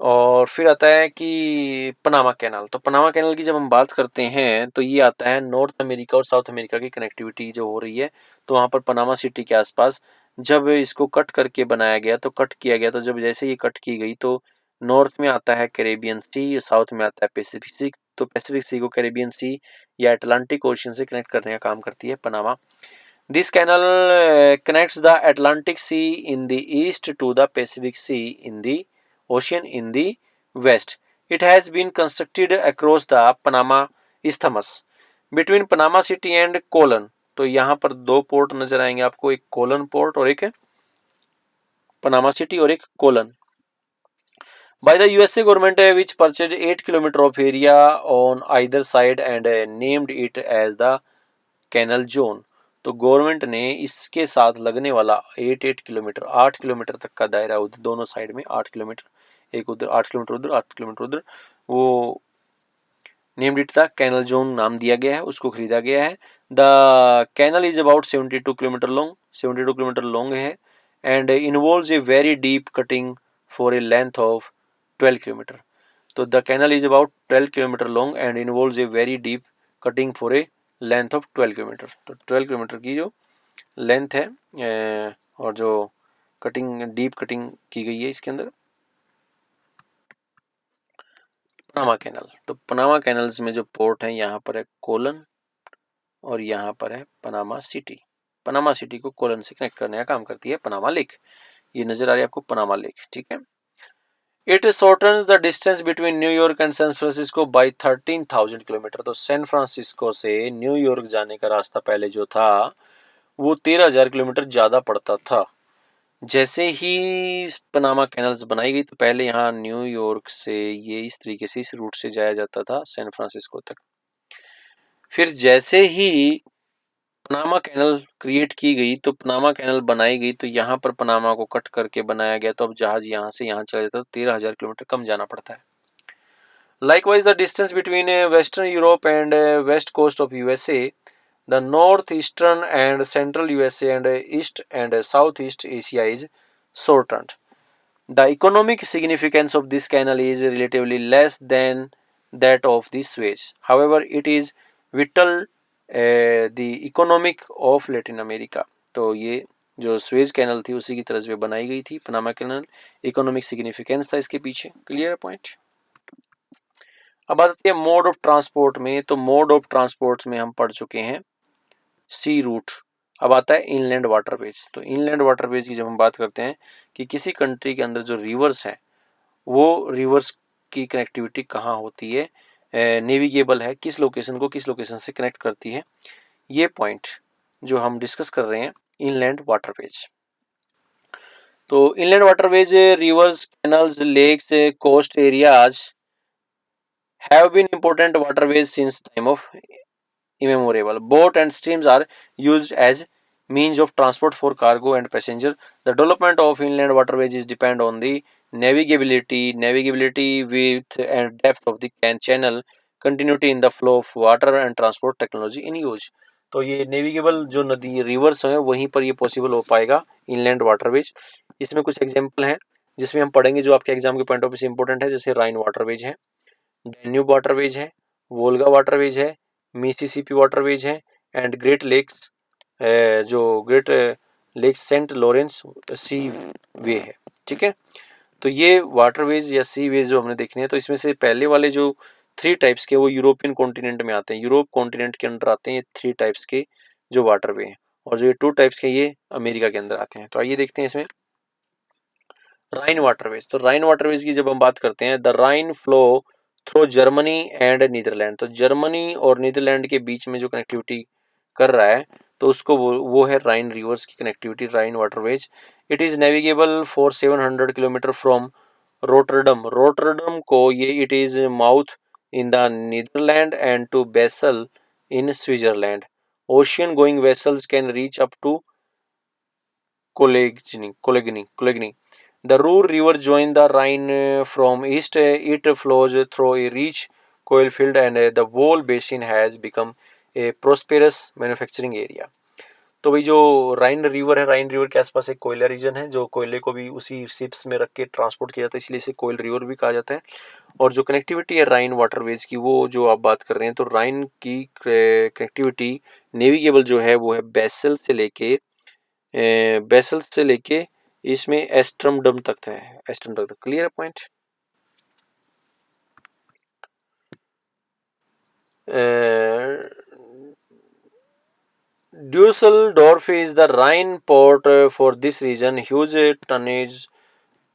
और फिर आता है कि पनामा कैनाल। तो पनामा कैनाल की जब हम बात करते हैं तो ये आता है नॉर्थ अमेरिका और साउथ अमेरिका की कनेक्टिविटी जो हो रही है। तो वहाँ पर पनामा सिटी के आसपास जब इसको कट करके बनाया गया, तो कट किया गया, तो जब जैसे ये कट की गई तो नॉर्थ में आता है कैरेबियन सी, साउथ में आता है पैसिफिक सी। तो पैसिफिक सी को कैरेबियन सी या अटलांटिक ओशियन से कनेक्ट करने का काम करती है Panama. This canal connects the Atlantic Sea in the east to the Pacific Sea in the ocean in the west. It has been constructed across the Panama Isthmus between Panama City and Colon. तो यहाँ पर दो पोर्ट नजर आएंगे आपको, एक कोलन पोर्ट और एक पनामा सिटी और एक colon. By the USA government which purchased 8 km of area on either side and named it as the canal zone. तो गवर्नमेंट ने इसके साथ लगने वाला 8 किलोमीटर 8 किलोमीटर तक का दायरा, उधर दोनों साइड में 8 किलोमीटर, एक उधर 8 किलोमीटर उधर 8 किलोमीटर उधर, वो नेम्ड इट था कैनल जोन नाम दिया गया है, उसको खरीदा गया है। The canal is about 72 kilometre long, 72 kilometre long है and involves a very deep cutting for a length of 12 kilometre. तो the canal is about 12 kilometre long and involves a very deep cutting for a length of 12 kilometre. तो 12 किलोमीटर की जो लेंथ है और जो कटिंग डीप कटिंग की गई है इसके अंदर। पनामा कैनल, तो पनामा कैनल्स में जो पोर्ट है यहाँ पर है कोलन और यहाँ पर है पनामा सिटी। पनामा सिटी को कोलन से कनेक्ट करने का काम करती है पनामा लेक। ये नजर आ रही है आपको पनामा लेक। ठीक है, it shortens the distance between New York and San Francisco by 13,000 kilometre. तो सैन फ्रांसिस्को से न्यूयॉर्क जाने का रास्ता पहले जो था वो 13,000 किलोमीटर ज्यादा पड़ता था। जैसे ही पनामा कैनल्स बनाई गई तो पहले यहाँ न्यूयॉर्क से ये इस तरीके से इस रूट से जाया जाता था सैन फ्रांसिस्को तक। फिर जैसे ही पनामा कैनल क्रिएट की गई तो पनामा कैनल बनाई गई तो यहाँ पर पनामा को कट करके बनाया गया, तो अब जहाज यहाँ से यहाँ चला जाता है तो 13,000 किलोमीटर कम जाना पड़ता है। Likewise, the distance between Western Europe and west coast of USA, the northeastern and central USA and east and southeast Asia is shortened. The economic significance of this canal is relatively less than that of the Suez. However, it is vital the economic of Latin America. तो ये जो स्वेज कैनल थी उसी की तरह से बनाई गई थी पनामा कैनल। इकोनॉमिक सिग्निफिकेंस था इसके पीछे। Clear point. अब बात आती है मोड ऑफ ट्रांसपोर्ट में, तो मोड ऑफ ट्रांसपोर्ट में हम पढ़ चुके हैं सी रूट। अब आता है इनलैंड वाटरवेज। तो इनलैंड वाटरवेज की जब हम बात करते हैं कि किसी कंट्री के अंदर जो रिवर्स हैं वो रिवर्स की कनेक्टिविटी कहाँ होती है, नेविगेबल है, किस लोकेशन को किस लोकेशन से कनेक्ट करती है, ये पॉइंट जो हम डिस्कस कर रहे हैं इनलैंड वाटरवेज। तो inland waterways rivers, canals, lakes, coast areas have been important waterways since time of immemorial. Boat and streams are used as means of transport for cargo and passenger. The development of inland waterways is depend on the navigability, width and depth of the channel, continuity in the flow of water and transport technology in use. तो ये नेविगेबल जो नदी रिवर्स है वहीं पर ये पॉसिबल हो पाएगा इनलैंड वाटरवेज। इसमें कुछ एग्जांपल हैं जिसमें हम पढ़ेंगे जो आपके एग्जाम के पॉइंट ऑफ व्यू से इंपॉर्टेंट है, जैसे राइन वाटरवेज है, डैन्यूब वाटरवेज है, वोल्गा वाटरवेज है, मिसिसिपी वाटरवेज है एंड ग्रेट लेक्स, जो ग्रेट लेक्स सेंट लॉरेंस सी वे है। ठीक है, तो ये वाटरवेज या सी वेज जो हमने देखने हैं, तो इसमें से पहले वाले जो 3 टाइप्स के वो यूरोपियन कॉन्टिनेंट में आते हैं, यूरोप कॉन्टिनेंट के अंदर आते हैं ये 3 टाइप्स के जो वाटरवे हैं, और जो ये 2 टाइप्स के ये अमेरिका के अंदर आते हैं। तो आइए देखते हैं इसमें राइन वाटरवेज। तो राइन वाटरवेज की जब हम बात करते हैं, the Rhine flow through Germany and Netherlands. तो जर्मनी और नीदरलैंड के बीच में जो कनेक्टिविटी कर रहा है तो उसको वो है राइन रिवर्स की connectivity, Rhine waterways. It is navigable for 700 kilometre from Rotterdam. Rotterdam को ये it is mouth in the Netherlands and to Basel in Switzerland. Ocean going vessels can reach up to Coligny. The Ruhr River joins the Rhine from east. It flows through a rich coal field and the whole basin has become a prosperous manufacturing area. तो भाई जो राइन रिवर है, राइन रिवर के आसपास एक कोयला रीजन है, जो कोयले को भी उसी शिप्स में रख के ट्रांसपोर्ट किया जाता है, इसलिए इसे कोयल रिवर भी कहा जाता है। और जो कनेक्टिविटी है राइन वाटरवेज की, वो जो आप बात कर रहे हैं, तो राइन की कनेक्टिविटी नेविगेबल जो है वो है बेसल से लेके इसमें एस्ट्रमडम तक है, एस्ट्रमडम तक। Clear point. Dusseldorf is the Rhine port for this region. Huge tonnage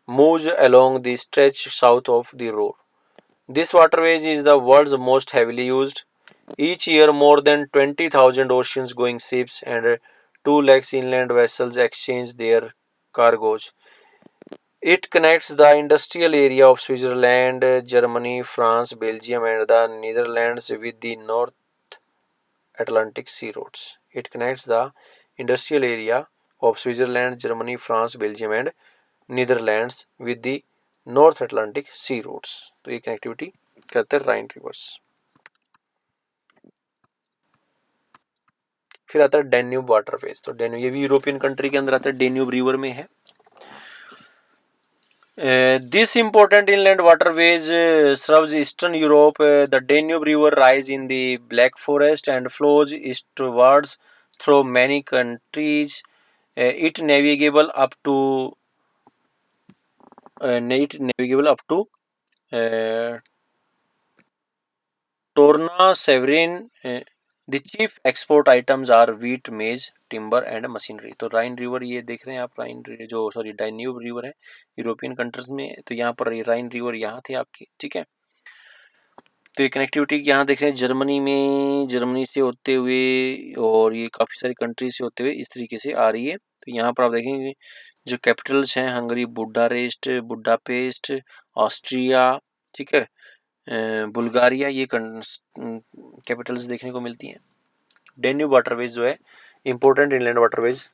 moves along the stretch south of the Ruhr. This waterway is the world's most heavily used. Each year, more than 20,000 oceans-going ships and 2 lakhs inland vessels exchange their cargoes. It connects the industrial area of Switzerland, Germany, France, Belgium, and the Netherlands with the North Atlantic sea routes. It connects the industrial area of Switzerland, Germany, France, Belgium, and Netherlands with the North Atlantic sea routes. तो ये कनेक्टिविटी करते हैं राइन रिवर्स। फिर आता है डेन्यूब वाटरवेज। तो डेन्यूब ये भी यूरोपियन कंट्री के अंदर आता है, डेन्यूब रिवर में है। This important inland waterways serves Eastern Europe. The Danube River rises in the Black Forest and flows eastwards through many countries. It navigable up to Torna Severin. The chief export items are wheat, maize, timber and machinery. तो राइन रिवर ये देख रहे हैं आप, राइन जो सॉरी डाइन्यूब रिवर है यूरोपियन कंट्रीज में, तो यहाँ पर राइन रिवर यहाँ थे आपकी। ठीक है, तो ये कनेक्टिविटी यहाँ देख रहे हैं जर्मनी में, जर्मनी से होते हुए और ये काफ़ी सारी कंट्री से होते हुए इस तरीके से आ रही है। तो यहाँ पर आप देखेंगे जो कैपिटल्स हैं हंगरी बुडापेस्ट, ऑस्ट्रिया, ठीक है, बुल्गारिया, ये कैपिटल्स देखने को मिलती हैं। डेन्यूब वाटरवेज जो है important inland waterways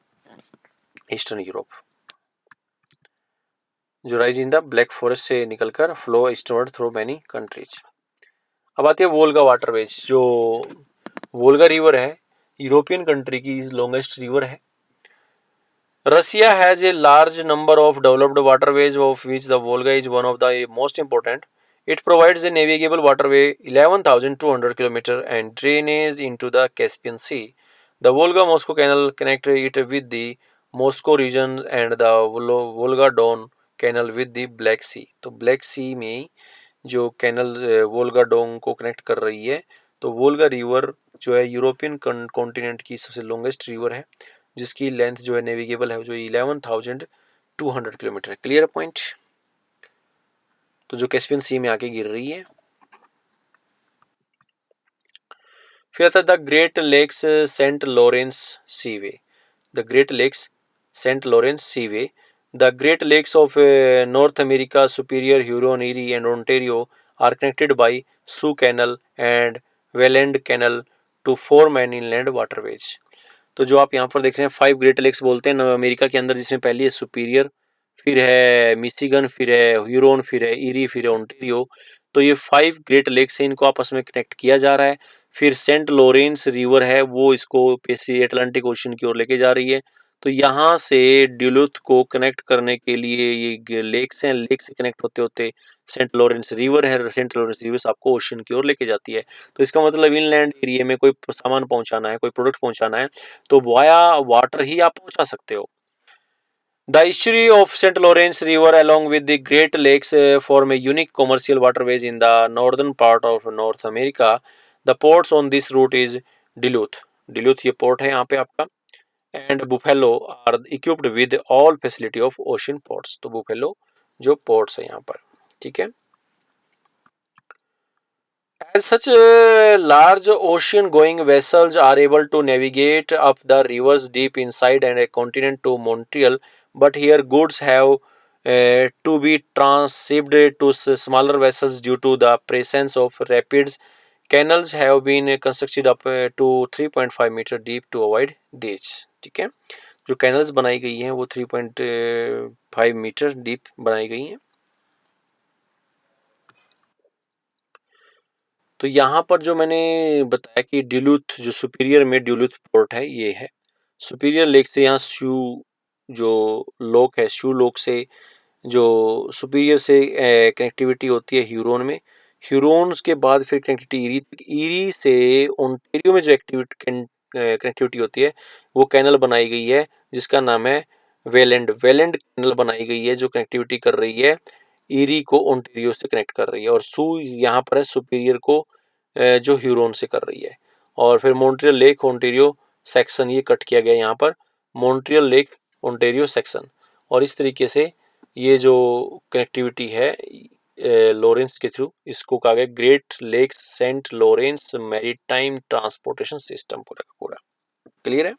eastern Europe, जो rise in the Black Forest से निकलकर flow eastward through many countries. अब आती है वोल्गा वाटरवेज। जो वोल्गा रिवर है यूरोपियन कंट्री की लॉन्गेस्ट रिवर है। Russia has a large number of developed waterways, of which the Volga is one of the most important. It provides a navigable waterway 11,200 km and drainage into the Caspian Sea. The Volga-Moscow Canal connects it with the Moscow region and the Volga-Don Canal with the Black Sea. तो ब्लैक सी में जो कैनल वोल्गा डोंग को कनेक्ट कर रही है, तो वोल्गा रिवर जो है यूरोपियन कॉन्टिनेंट की सबसे लॉन्गेस्ट रिवर है, जिसकी लेंथ जो है नेविगेबल है जो 11,200 किलोमीटर। Clear point. तो जो कैस्पियन सी में आके गिर रही है। फिर आता है the Great Lakes Saint Lawrence seaway. The Great Lakes Saint Lawrence seaway. The Great Lakes of North America, Superior, Huron, Erie, and Ontario are connected by Sioux Canal and Welland Canal to form an inland waterways. तो जो आप यहाँ पर देख रहे हैं 5 ग्रेट लेक्स बोलते हैं अमेरिका के अंदर, जिसमें पहली है सुपीरियर, फिर है मिशिगन, फिर है ह्यूरोन, फिर है ईरी, फिर है ओंटारियो। तो ये 5 ग्रेट लेक्स हैं, इनको आपस में कनेक्ट किया जा रहा है। फिर सेंट लॉरेंस रिवर है, वो इसको पेसी अटलांटिक ओशन की ओर लेके जा रही है। तो यहाँ से ड्यूलुथ को कनेक्ट करने के लिए ये लेक्स हैं, लेक से कनेक्ट होते होते सेंट लॉरेंस रिवर है, सेंट लॉरेंस रिवर आपको ओशन की ओर लेके जाती है। तो इसका मतलब इनलैंड एरिया में कोई सामान पहुंचाना है, कोई प्रोडक्ट पहुंचाना है, तो वाया वाटर ही आप पहुंचा सकते हो। The estuary of St. Lawrence River along with the Great Lakes form a unique commercial waterways in the northern part of North America. The ports on this route is Duluth. Duluth ये port है यहाँ पे आपका, and Buffalo are equipped with all facility of ocean ports. तो Buffalo जो ports है यहाँ पर, ठीक है। As such, large ocean-going vessels are able to navigate up the rivers deep inside and a continent to Montreal, but here goods have to be transshipped to smaller vessels due to the presence of rapids. Canals have been constructed up to 3.5 meter deep to avoid these. ठीक है, जो कैनल्स बनाई गई हैं वो 3.5 मीटर डीप बनाई गई हैं। तो यहाँ पर जो मैंने बताया कि ड्यूलुथ जो सुपीरियर में ड्यूलुथ पोर्ट है, ये है सुपीरियर लेक से यहाँ जो लोक है, शू लोक से जो सुपीरियर से कनेक्टिविटी होती है ह्यूरोन में, ह्यूरोन के बाद फिर कनेक्टिविटी ईरी तक, ईरी से ओंटारियो में जो कनेक्टिविटी होती है वो कैनल बनाई गई है जिसका नाम है वेलेंड कैनल बनाई गई है, जो कनेक्टिविटी कर रही है ईरी को ओंटारियो से कनेक्ट कर रही है, और सू यहाँ पर है सुपीरियर को जो ह्यूरोन से कर रही है। और फिर मॉन्ट्रियल लेक ओंटारियो सेक्शन ये कट किया गया यहाँ पर, मॉन्ट्रियल लेक ओंटारियो सेक्शन। और इस तरीके से ये जो कनेक्टिविटी है लॉरेंस के थ्रू, इसको कहा गया Great Lakes Saint Lawrence maritime transportation system पूरा का पूरा। क्लियर है।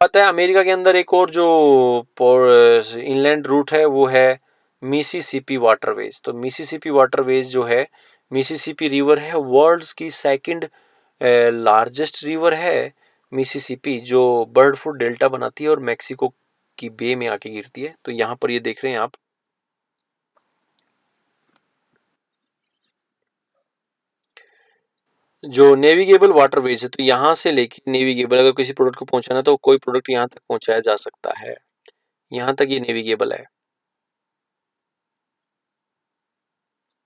पता है अमेरिका के अंदर एक और जो इनलैंड रूट है वो है मिसिसिपी वाटरवेज। तो मिसिसिपी वाटरवेज जो है, मिसिसिपी रिवर है वर्ल्ड्स की सेकंड लार्जेस्ट रिवर है मिसिसिपी, जो बर्डफुट डेल्टा बनाती है और मैक्सिको की बे में आके गिरती है। तो यहाँ पर ये देख रहे हैं आप, जो नेविगेबल वाटरवेज है, तो यहाँ से लेके नेविगेबल, अगर किसी प्रोडक्ट को पहुंचाना तो कोई प्रोडक्ट यहाँ तक पहुंचाया जा सकता है, यहाँ तक ये नेविगेबल है।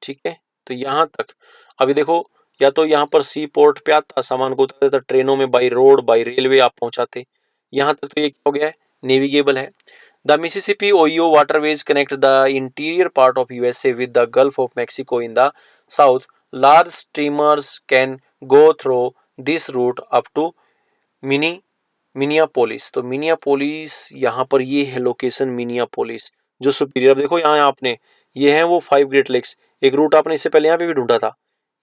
ठीक है, तो यहाँ तक अभी देखो, या तो यहाँ पर सी पोर्ट पे आता, सामान को उतारता, ट्रेनों में बाई रोड बाई रेलवे आप पहुंचाते, यहाँ तक तो ये क्या हो गया है, नेविगेबल है। The Mississippi Ohio waterways connect the interior part of USA with the Gulf of Mexico in the south. Large steamers can go through this route up to Minneapolis. तो मिनियापोलिस यहाँ पर ये है लोकेशन, मिनियापोलिस जो सुपीरियर, देखो यहाँ आपने, ये है वो 5 ग्रेट लेक्स। एक रूट आपने इससे पहले यहाँ पे भी ढूंढा था,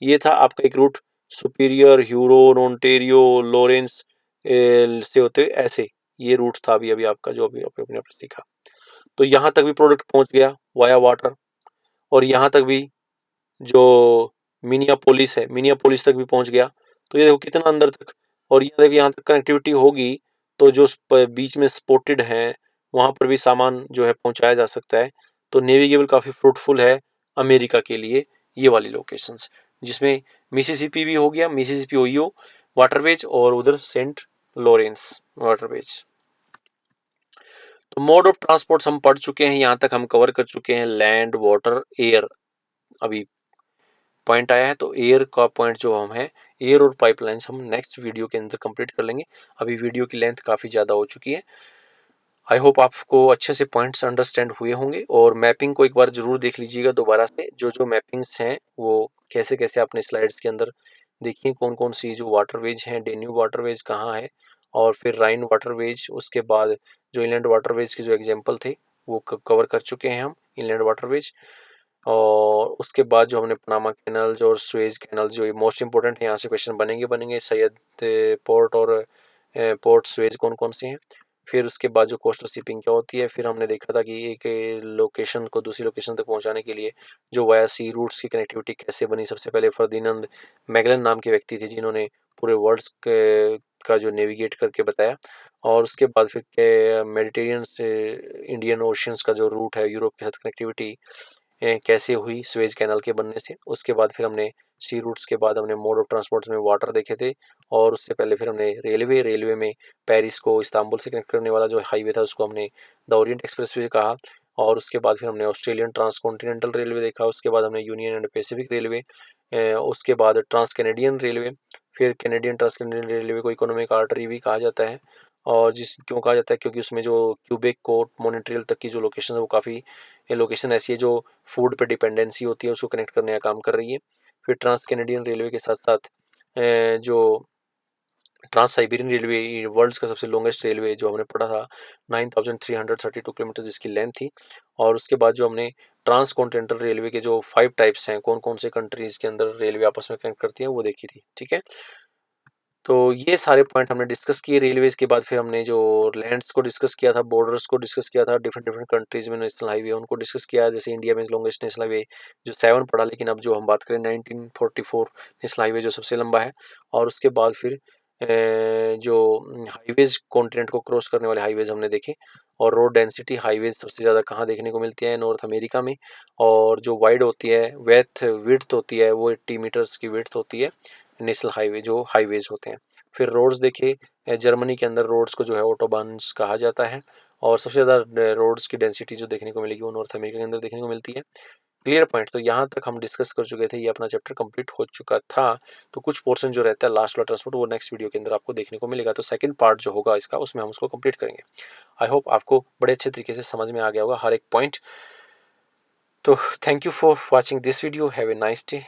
ये था आपका एक route Superior, Huron, Ontario, Lawrence से होते ऐसे, ये रूट था अभी अभी आपका जो अभी आपने सीखा। तो यहाँ तक भी प्रोडक्ट पहुंच गया वाया वाटर, और यहाँ तक भी जो मिनियापोलिस है, मिनियापोलिस तक भी पहुंच गया। तो ये देखो कितना अंदर तक, और ये देखो यहाँ तक कनेक्टिविटी होगी तो जो बीच में स्पॉटेड है वहां पर भी सामान जो है पहुंचाया जा सकता है। तो नेविगेबल काफी फ्रूटफुल है अमेरिका के लिए ये वाली लोकेशंस, जिसमें मिसिसिपी भी हो गया, मिसिसिपी ओहियो वाटरवेज, और उधर सेंट लॉरेंस वाटरवेज। तो मोड ऑफ ट्रांसपोर्ट हम पढ़ चुके हैं, यहाँ तक हम कवर कर चुके हैं लैंड वाटर एयर। अभी पॉइंट आया है तो एयर का पॉइंट जो हम है, एयर और पाइपलाइंस हम नेक्स्ट वीडियो के अंदर कंप्लीट कर लेंगे। अभी वीडियो की लेंथ काफ़ी ज़्यादा हो चुकी है। आई होप आपको अच्छे से पॉइंट्स अंडरस्टैंड हुए होंगे, और मैपिंग को एक बार जरूर देख लीजिएगा दोबारा से, जो जो मैपिंग्स हैं वो कैसे कैसे आपने स्लाइड्स के अंदर देखिए, कौन कौन सी जो वाटरवेज हैं, डेन्यूब वाटरवेज कहाँ है, और फिर राइन वाटरवेज, उसके बाद जो इनलैंड वाटरवेज के जो एग्जाम्पल थे वो कवर कर चुके हैं हम इनलैंड वाटरवेज। और उसके बाद जो हमने पनामा कैनल और सुएज कैनल, जो मोस्ट इंपॉर्टेंट है, यहाँ से क्वेश्चन बनेंगे सैयद पोर्ट और पोर्ट सुएज कौन कौन से हैं। फिर उसके बाद जो कोस्टल शिपिंग क्या होती है, फिर हमने देखा था कि एक लोकेशन को दूसरी लोकेशन तक पहुंचाने के लिए जो वाया सी रूट्स की कनेक्टिविटी कैसे बनी। सबसे पहले फर्दिनांद मैगलन नाम के व्यक्ति थे जिन्होंने पूरे वर्ल्ड का जो नेविगेट करके बताया। और उसके बाद फिर मेडिटेरियन से इंडियन ओशियंस का जो रूट है यूरोप के साथ कनेक्टिविटी कैसे हुई स्वेज कैनल के बनने से। उसके बाद फिर हमने सी रूट्स के बाद हमने मोड ऑफ ट्रांसपोर्ट्स में वाटर देखे थे, और उससे पहले फिर हमने रेलवे में पेरिस को इस्तांबुल से कनेक्ट करने वाला जो हाईवे था उसको हमने द ओरिएंट एक्सप्रेस वे कहा। और उसके बाद फिर हमने ऑस्ट्रेलियन ट्रांसकॉन्टिनेंटल रेलवे देखा, उसके बाद हमने यूनियन एंड पैसिफिक रेलवे, उसके बाद ट्रांस कैनेडियन रेलवे। फिर कैनेडियन ट्रांस कैनेडियन रेलवे को इकोनॉमिक आर्टरी भी कहा जाता है, और जिस क्यों कहा जाता है क्योंकि उसमें जो क्यूबेक को मॉन्ट्रियल तक की जो लोकेशन है वो काफ़ी, ये लोकेशन ऐसी है जो फूड पे डिपेंडेंसी होती है उसको कनेक्ट करने का काम कर रही है। फिर ट्रांस कैनेडियन रेलवे के साथ साथ जो ट्रांस साइबेरियन रेलवे वर्ल्ड का सबसे लॉन्गेस्ट रेलवे जो हमने पढ़ा था, 9332 किलोमीटर जिसकी लेंथ थी। और उसके बाद जो हमने ट्रांस कॉन्टिनेंटल रेलवे के जो 5 टाइप्स हैं, कौन कौन से कंट्रीज के अंदर रेलवे आपस में कनेक्ट करती है वो देखी थी। ठीक है, तो ये सारे पॉइंट हमने डिस्कस किए रेलवेज के बाद। फिर हमने जो लैंड्स को डिस्कस किया था, बॉर्डर्स को डिस्कस किया था, डिफरेंट डिफरेंट कंट्रीज में नेशनल हाईवे उनको डिस्कस किया। जैसे इंडिया में लॉन्गेस्ट नेशनल हाईवे जो 7 पड़ा, लेकिन अब जो हम बात करें 1944 नेशनल हाईवे जो सबसे लंबा है। और उसके बाद फिर जो हाईवेज कॉन्टिनेंट को क्रॉस करने वाले हाईवेज हमने देखे। और रोड डेंसिटी हाईवेज सबसे ज़्यादा कहाँ देखने को मिलती है, नॉर्थ अमेरिका में। और जो वाइड होती है विड्थ होती है वो 80 मीटर्स की विड्थ होती है नेशनल हाईवे जो हाईवेज होते हैं। फिर रोड्स देखे, जर्मनी के अंदर रोड्स को जो है ऑटोबान्स कहा जाता है। और सबसे ज़्यादा रोड्स की डेंसिटी जो देखने को मिलेगी वो नॉर्थ अमेरिका के अंदर देखने को मिलती है। क्लियर पॉइंट, तो यहाँ तक हम डिस्कस कर चुके थे, ये अपना चैप्टर कंप्लीट हो चुका था। तो कुछ पोर्शन जो रहता है लास्ट वाला ट्रांसपोर्ट वो नेक्स्ट वीडियो के अंदर आपको देखने को मिलेगा। तो सेकंड पार्ट जो होगा इसका उसमें हम उसको कंप्लीट करेंगे। आई होप आपको बड़े अच्छे तरीके से समझ में आ गया होगा हर एक पॉइंट। तो thank you for watching this video, have a nice day.